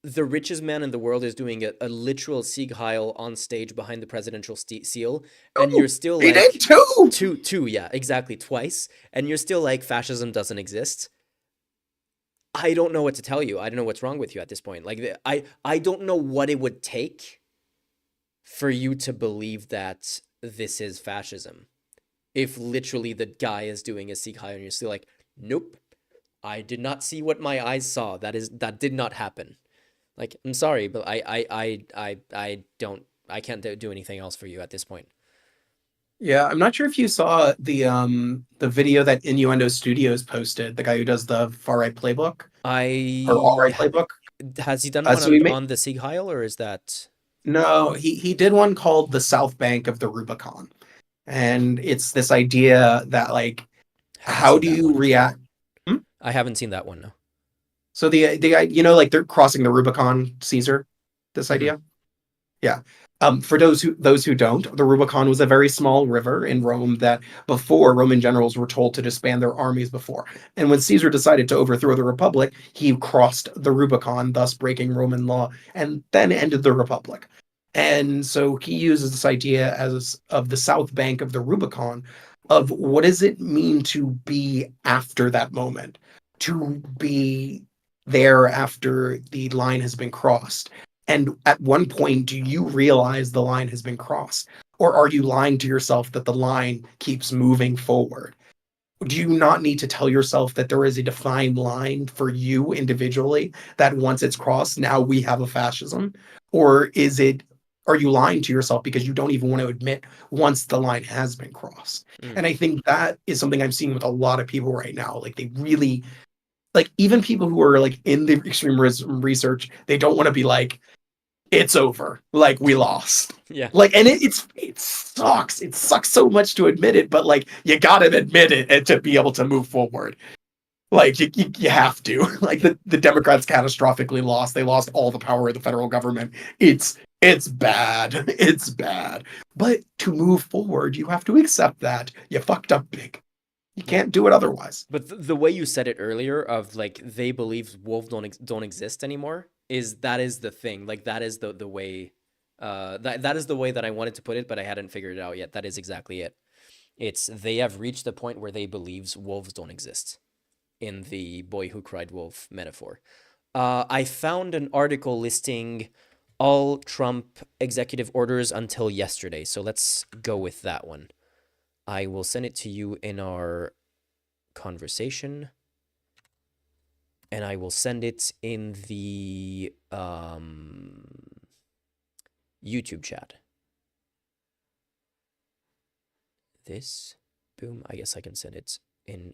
the richest man in the world is doing a literal Sieg Heil on stage behind the presidential seal, and you're Oh, still he did like, too. two, yeah, exactly, twice, and you're still like, fascism doesn't exist. I don't know what to tell you. I don't know what's wrong with you at this point. Like, I don't know what it would take for you to believe that this is fascism. If literally the guy is doing a Sieg Heil and you're still like, nope, I did not see what my eyes saw. That did not happen. Like, I'm sorry, but I don't, I can't do anything else for you at this point. Yeah, I'm not sure if you saw the video that Innuendo Studios posted, the guy who does the far right playbook or all right I playbook. Has he done one So he made on the Sieg Heil, or is that? no, he did one called the South Bank of the Rubicon, and it's this idea that like Haven't how seen do that you one. react? Hmm? I haven't seen that one. No. So the like they're crossing the Rubicon, Caesar. This Hmm. idea. Yeah. For those who don't, the Rubicon was a very small river in Rome that before Roman generals were told to disband their armies before. And when Caesar decided to overthrow the Republic, he crossed the Rubicon, thus breaking Roman law, and then ended the Republic. And so he uses this idea as of the south bank of the Rubicon of what does it mean to be after that moment, to be there after the line has been crossed. And at one point, do you realize the line has been crossed? Or are you lying to yourself that the line keeps moving forward? Do you not need to tell yourself that there is a defined line for you individually that once it's crossed, now we have a fascism? Or are you lying to yourself because you don't even want to admit once the line has been crossed? Mm. And I think that is something I'm seeing with a lot of people right now. Like they really, like even people who are like in the extremism research, they don't want to be like, it's over. Like we lost. Yeah. Like, and it sucks. It sucks so much to admit it, but like you gotta admit it and to be able to move forward. Like you have to. Like the Democrats catastrophically lost. They lost all the power of the federal government. It's bad. It's bad. But to move forward, you have to accept that you fucked up big. You Yeah. can't do it otherwise. But the way you said it earlier of like they believe wolves don't exist anymore is that is the thing. Like that is the way that is the way that I wanted to put it, but I hadn't figured it out yet. That is exactly it. It's they have reached the point where they believe wolves don't exist in the boy who cried wolf metaphor. I found an article listing all Trump executive orders until yesterday. So let's go with that one. I will send it to you in our conversation, and I will send it in the YouTube chat. This, boom. I guess I can send it in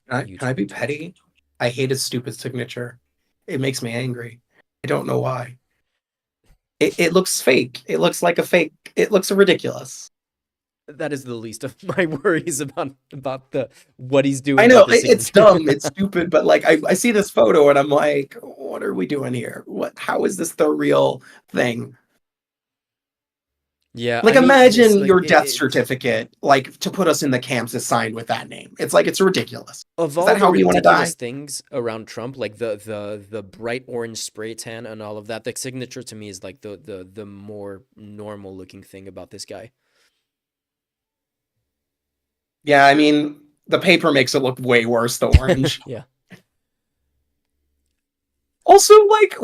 Can I be YouTube too. petty? I hate his stupid signature. It makes me angry. I don't know why. It looks fake. It looks like a fake. It looks ridiculous. That is the least of my worries about the what he's I doing know with the it's signature. dumb, it's stupid, but like I see this photo and I'm like, what are we doing here? What? How is this the real thing? Yeah, Like I mean, this imagine like your death it's certificate, like to put us in the camps is signed with that name. It's like it's ridiculous. of Is all that the how we want to ridiculous die? things around Trump, like the bright orange spray tan and all of that, the signature to me is like the more normal looking thing about this guy. Yeah, I mean the paper makes it look way worse, the orange. Yeah. Also, like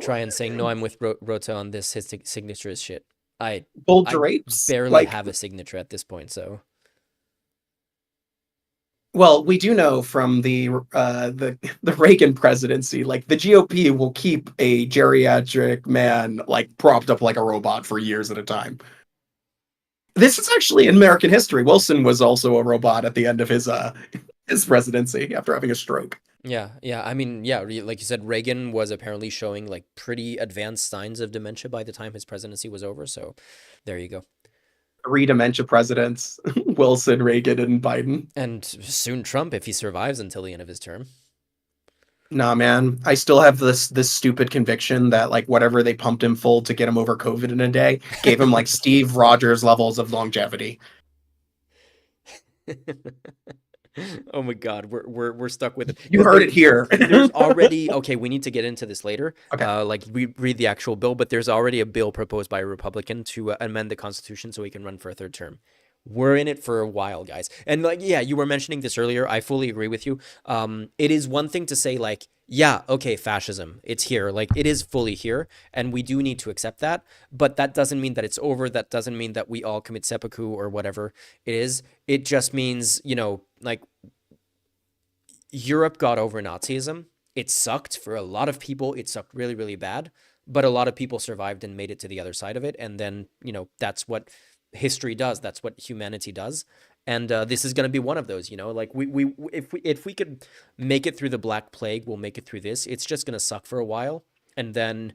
Try and saying no, I'm with Rota on this. His signature is shit. I gold I drapes. barely Like, have a signature at this point, so well, we do know from the Reagan presidency, like the GOP will keep a geriatric man like propped up like a robot for years at a time. This is actually in American history. Wilson was also a robot at the end of his presidency after having a stroke. yeah, yeah. I mean, yeah, like you said, Reagan was apparently showing like pretty advanced signs of dementia by the time his presidency was over. So there you go. Three dementia presidents: Wilson, Reagan, and Biden. And soon Trump, if he survives until the end of his term. Nah, man, I still have this stupid conviction that like whatever they pumped him full to get him over COVID in a day gave him like Steve Rogers levels of longevity. Oh my God, we're stuck with it. You heard it here. There's already okay. We need to get into this later. Okay. Like we read the actual bill, but there's already a bill proposed by a Republican to amend the Constitution so he can run for a third term. We're in it for a while, guys. And like, yeah, you were mentioning this earlier. I fully agree with you. It is one thing to say like, yeah, okay, fascism, it's here. Like it is fully here, and we do need to accept that. But that doesn't mean that it's over. That doesn't mean that we all commit seppuku or whatever it is. It just means, like Europe got over Nazism. It sucked for a lot of people. It sucked really, really bad. But a lot of people survived and made it to the other side of it. And then, that's what history does. That's what humanity does. And this is going to be one of those, like if we could make it through the Black Plague, we'll make it through this. It's just going to suck for a while. And then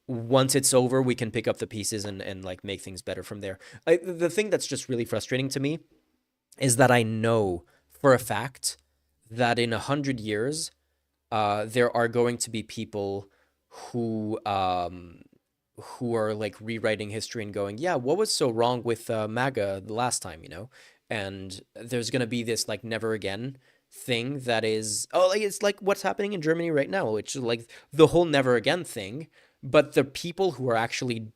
once it's over, we can pick up the pieces and like make things better from there. The thing that's just really frustrating to me is that I know for a fact that in 100 years, there are going to be people who are like rewriting history and going, yeah, what was so wrong with MAGA the last time, And there's gonna be this like never again thing that is like it's like what's happening in Germany right now, which is like the whole never again thing. But the people who are actually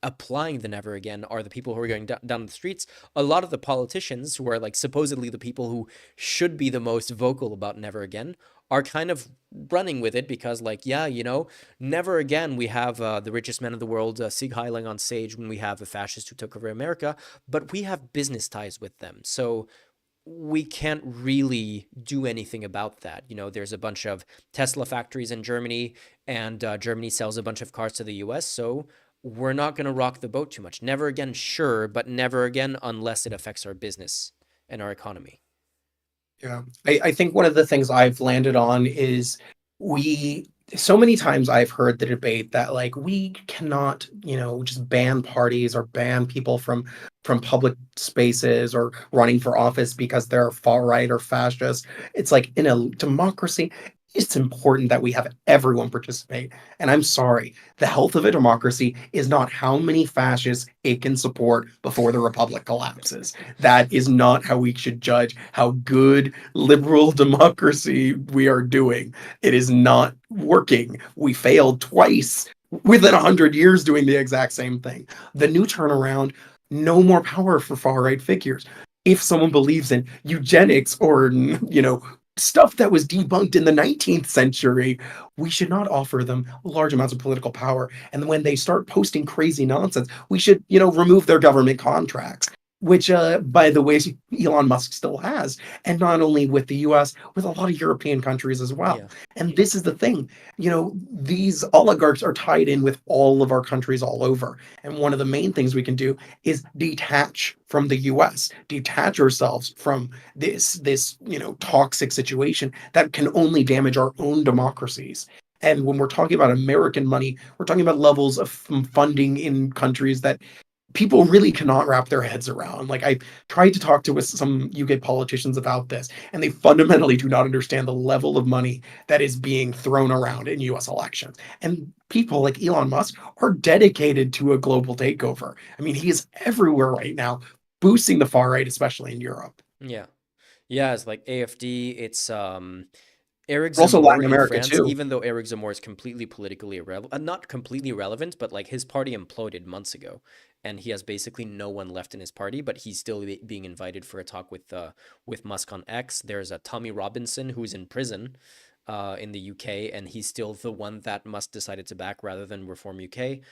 applying the never again are the people who are going down the streets. A lot of the politicians who are like supposedly the people who should be the most vocal about never again are kind of running with it because like, yeah, never again we have the richest man in the world, Sieg Heiling on stage when we have a fascist who took over America, but we have business ties with them. So we can't really do anything about that. There's a bunch of Tesla factories in Germany, and Germany sells a bunch of cars to the US, so we're not going to rock the boat too much. Never again, sure, but never again unless it affects our business and our economy. Yeah. I think one of the things I've landed on is so many times I've heard the debate that like we cannot, just ban parties or ban people from public spaces or running for office because they're far right or fascist. It's like in a democracy, it's important that we have everyone participate. And I'm sorry, the health of a democracy is not how many fascists it can support before the republic collapses. That is not how we should judge how good liberal democracy we are doing. It is not working. We failed twice within 100 years doing the exact same thing. The new turnaround, no more power for far right figures. If someone believes in eugenics or, stuff that was debunked in the 19th century, we should not offer them large amounts of political power. And when they start posting crazy nonsense, we should, remove their government contracts. which by the way Elon Musk still has, and not only with the US, with a lot of European countries as well. Yeah. And this is the thing, these oligarchs are tied in with all of our countries all over. And one of the main things we can do is detach from the US, detach ourselves from this toxic situation that can only damage our own democracies. And when we're talking about American money, we're talking about levels of funding in countries that people really cannot wrap their heads around. Like, I tried to talk to with some UK politicians about this, and they fundamentally do not understand the level of money that is being thrown around in US elections. And people like Elon Musk are dedicated to a global takeover. I mean, he is everywhere right now, boosting the far right, especially in Europe. Yeah. Yeah, it's like AFD, it's Eric Also Zemmour Latin in America France, too. even though Eric Zemmour is completely politically irrelevant, not completely irrelevant, but like his party imploded months ago, and he has basically no one left in his party, but he's still being invited for a talk with Musk on X. There's a Tommy Robinson who's in prison in the UK, and he's still the one that Musk decided to back rather than Reform UK.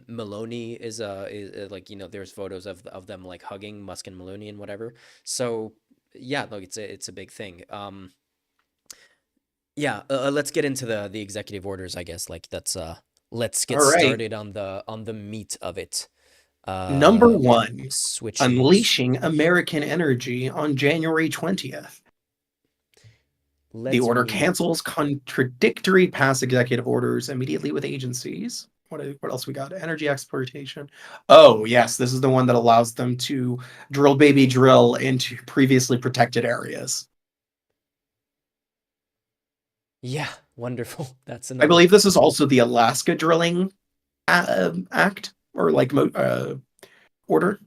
Maloney is like, there's photos of them like hugging Musk and Maloney and whatever. So yeah, look, it's a big thing. Yeah, let's get into the executive orders, I guess. Like that's let's get All right. started on the meat of it. Number Uh, one, switching. unleashing American energy on January 20th. The Let's order read. cancels contradictory past executive orders immediately with agencies. What else we got? Energy exploitation. Oh, yes, this is the one that allows them to drill baby drill into previously protected areas. Yeah, wonderful. That's I another. believe this is also the Alaska Drilling Act or like order.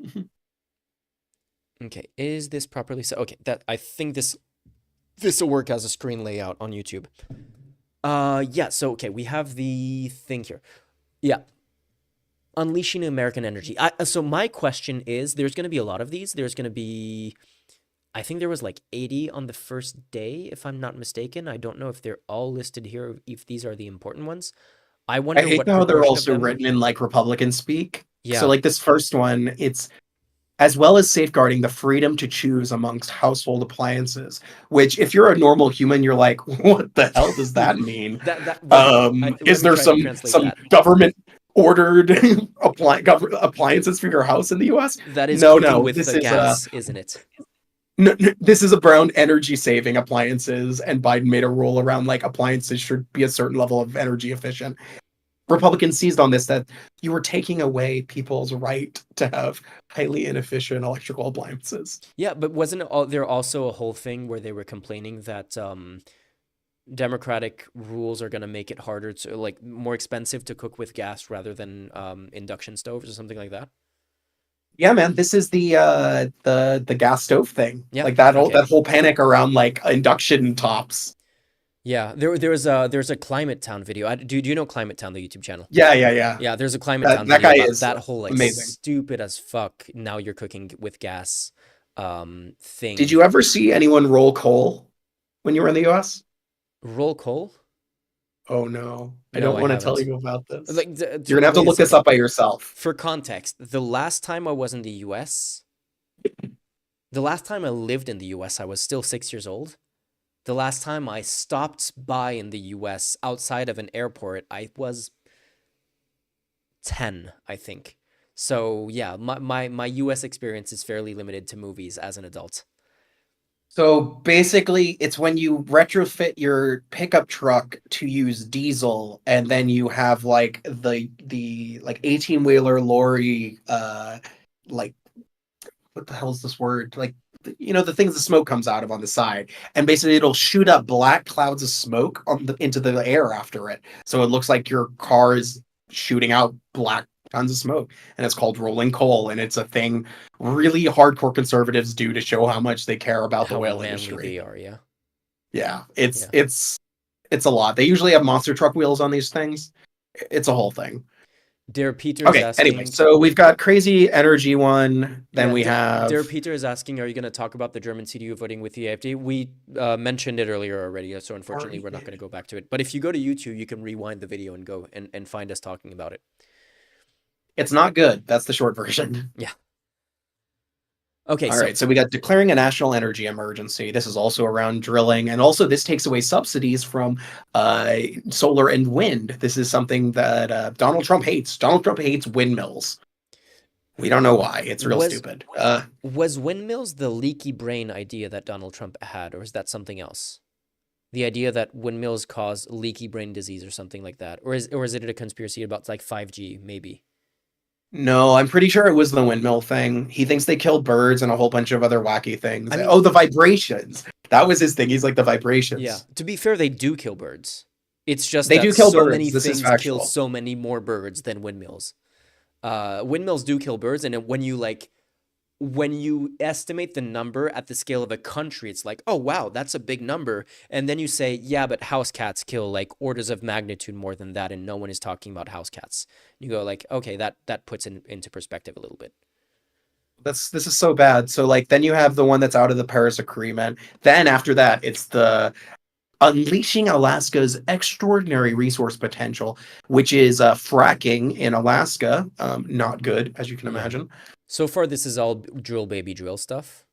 Okay, is this properly so? Okay, that I think this will work as a screen layout on YouTube. Yeah. So okay, we have the thing here. Yeah, unleashing American energy. So my question is, there's going to be a lot of these. There's going to be, I think there was like 80 on the first day, if I'm not mistaken. I don't know if they're all listed here, if these are the important ones. I I wonder hate what how they're proportion of also them. written in like Republican speak. So Yeah, like this first one, it's as well as safeguarding the freedom to choose amongst household appliances, which if you're a normal human, you're like, what the hell does that mean? that wait. Let Is me there try to some translate some that. government ordered appliances for your house in the US? That is No, cooking no, with this the is gas, isn't it? this is around energy saving appliances, and Biden made a rule around like appliances should be a certain level of energy efficient. Republicans seized on this that you were taking away people's right to have highly inefficient electrical appliances. Yeah, but wasn't there also a whole thing where they were complaining that Democratic rules are going to make it harder to, like, more expensive to cook with gas rather than induction stoves or something like that? Yeah, man, this is the gas stove thing. Yeah. Like that Okay. whole panic around like induction tops. Yeah. There's a Climate Town video. Do you know Climate Town, the YouTube channel? Yeah, yeah, yeah. Yeah, there's a Climate That Town that video guy about is that whole like amazing. stupid as fuck. Now you're cooking with gas, Did thing. you ever see anyone roll coal when you were in the US? Roll coal? Oh no. I No, don't I want to tell haven't. you about this. Like, You're gonna have to wait a look this second. up by yourself. For context, the last time I lived in the US, I was still 6 years old. The last time I stopped by in the US outside of an airport, I was 10, I think. So yeah, my US experience is fairly limited to movies as an adult. So basically, it's when you retrofit your pickup truck to use diesel, and then you have like the like 18-wheeler lorry, like what the hell is this word? Like the things the smoke comes out of on the side, and basically it'll shoot up black clouds of smoke into the air after it, so it looks like your car is shooting out black tons of smoke, and it's called rolling coal, and it's a thing really hardcore conservatives do to show how much they care about the How oil manly industry. they are, yeah. Yeah, it's Yeah. it's it's a lot. They usually have monster truck wheels on these things. It's a whole thing. Dare Peter is Okay, anyway, asking, so we've got crazy energy one. Then yeah, we Dare have Peter is asking, are you going to talk about the German CDU voting with the AfD? We mentioned it earlier already, so unfortunately already we're not going to did. go back to it. But if you go to YouTube, you can rewind the video and go and find us talking about it. It's not good. That's the short version. Yeah. Okay, All so right, so we got declaring a national energy emergency. This is also around drilling, and also this takes away subsidies from uh, solar and wind. This is something that Donald Trump hates. Donald Trump hates windmills. We don't know why. It's real was stupid. was windmills the leaky brain idea that Donald Trump had, or is that something else? The idea that windmills cause leaky brain disease or something like that, or is it a conspiracy about like 5G maybe? No, I'm pretty sure it was the windmill thing. He thinks they kill birds and a whole bunch of other wacky I things. mean, Oh, the vibrations. That was his thing. He's like the yeah. vibrations. To be fair, they do kill birds. It's just They that do kill so birds. many This is things kill factual. so many more birds than windmills. Windmills do kill birds, and when you estimate the number at the scale of a country, it's like, oh wow, that's a big number. And then you say, yeah, but house cats kill like orders of magnitude more than that, and no one is talking about house cats. You go like, okay, that puts it into perspective a little bit. This is so bad. So like then you have the one that's out of the Paris Agreement. Then after that, it's the unleashing Alaska's extraordinary resource potential, which is fracking in Alaska. Not good, as you can Yeah. imagine. So far, this is all drill baby drill stuff.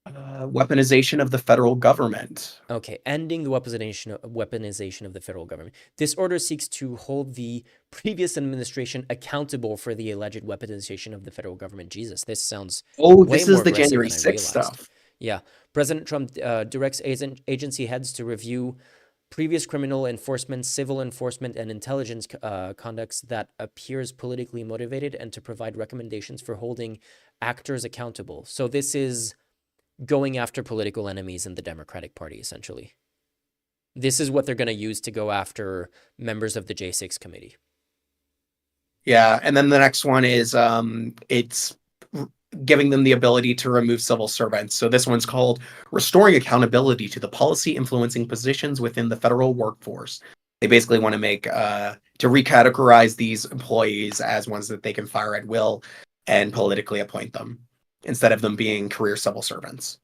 Weaponization of the federal government. Okay, ending the weaponization of the federal government. This order seeks to hold the previous administration accountable for the alleged weaponization of the federal government. Jesus, this sounds Oh, way this is more the aggressive January than I 6th realized. stuff. Yeah, President Trump directs agency heads to review previous criminal enforcement, civil enforcement, and intelligence conducts that appears politically motivated, and to provide recommendations for holding actors accountable. So this is going after political enemies in the Democratic Party, essentially. This is what they're going to use to go after members of the J6 committee. Yeah, and then the next one is it's giving them the ability to remove civil servants. So this one's called restoring accountability to the policy influencing positions within the federal workforce. They basically want to make to recategorize these employees as ones that they can fire at will and politically appoint them instead of them being career civil servants.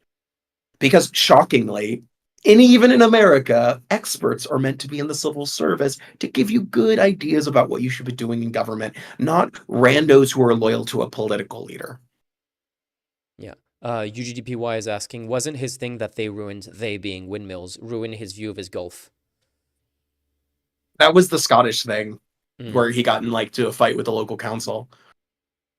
Because shockingly, and even in America, experts are meant to be in the civil service to give you good ideas about what you should be doing in government, not randos who are loyal to a political leader. Yeah. UGDPY is asking, wasn't his thing that they being windmills, ruin his view of his golf? That was the Scottish thing Mm. where he got in like to a fight with the local council.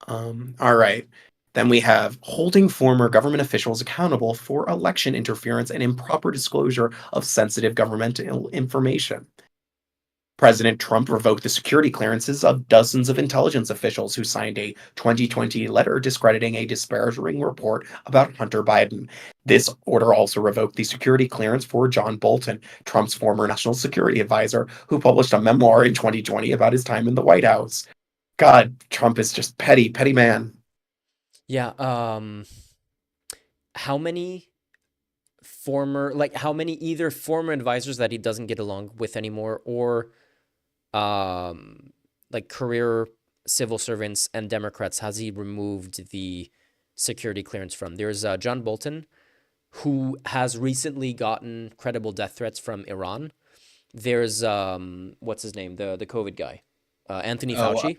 All right. Then we have holding former government officials accountable for election interference and improper disclosure of sensitive governmental information. President Trump revoked the security clearances of dozens of intelligence officials who signed a 2020 letter discrediting a disparaging report about Hunter Biden. This order also revoked the security clearance for John Bolton, Trump's former national security advisor, who published a memoir in 2020 about his time in the White House. God, Trump is just petty, petty man. Yeah. How many either former advisors that he doesn't get along with anymore, or like career civil servants and Democrats has he removed the security clearance from? There's John Bolton, who has recently gotten credible death threats from Iran. There's what's his name, the COVID guy, Anthony Oh, Fauci.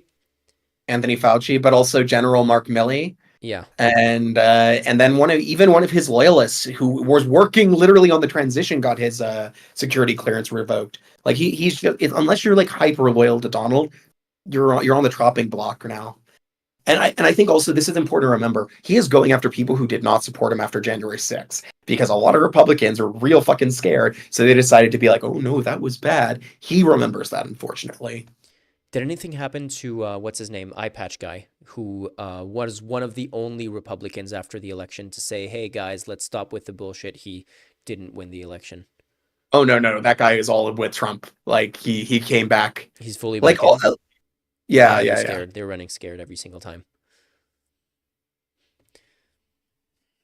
Anthony Fauci, but also General Mark Milley. Yeah. And then one of his loyalists who was working literally on the transition got his security clearance revoked. Like he's just, unless you're like hyper loyal to Donald, you're on the chopping block now. And I think also this is important to remember. He is going after people who did not support him after January 6th because a lot of Republicans are real fucking scared, so they decided to be like, "Oh no, that was bad." He remembers that, unfortunately. Did anything happen to what's his name, eye patch guy, who was one of the only Republicans after the election to say, "Hey guys, let's stop with the bullshit. He didn't win the election. Oh no, that guy is all with Trump. Like he came back. He's fully Like back in." yeah, Running yeah, yeah. scared. They're running scared every single time.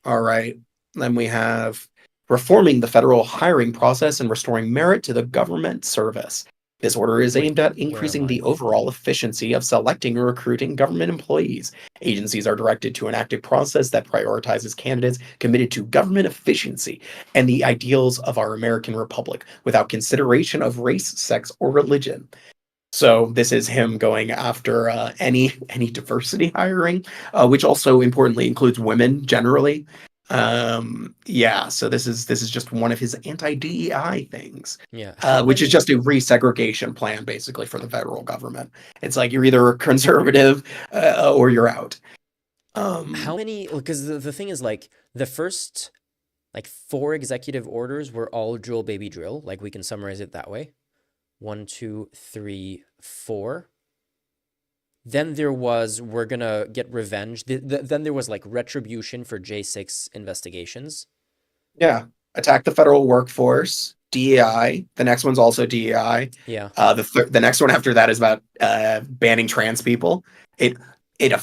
All right. Then we have reforming the federal hiring process and restoring merit to the government service. This order is Wait, aimed at where am increasing the I? overall efficiency of selecting and recruiting government employees. Agencies are directed to an active process that prioritizes candidates committed to government efficiency and the ideals of our American Republic without consideration of race, sex, or religion. So this is him going after any diversity hiring, which also importantly includes women generally. Yeah, so this is just one of his anti-DEI things, Yeah. How which is many just a resegregation plan basically for the federal government. It's like you're either a conservative or you're out. how many because the thing is like the first like four executive orders were all drill baby drill. Like we can summarize it that way. One, two, three, four. Then there was we're gonna get revenge. Then there was like retribution for J6 investigations. Yeah, attack the federal workforce, DEI. The next one's also DEI. Yeah. The next one after that is about banning trans people. It it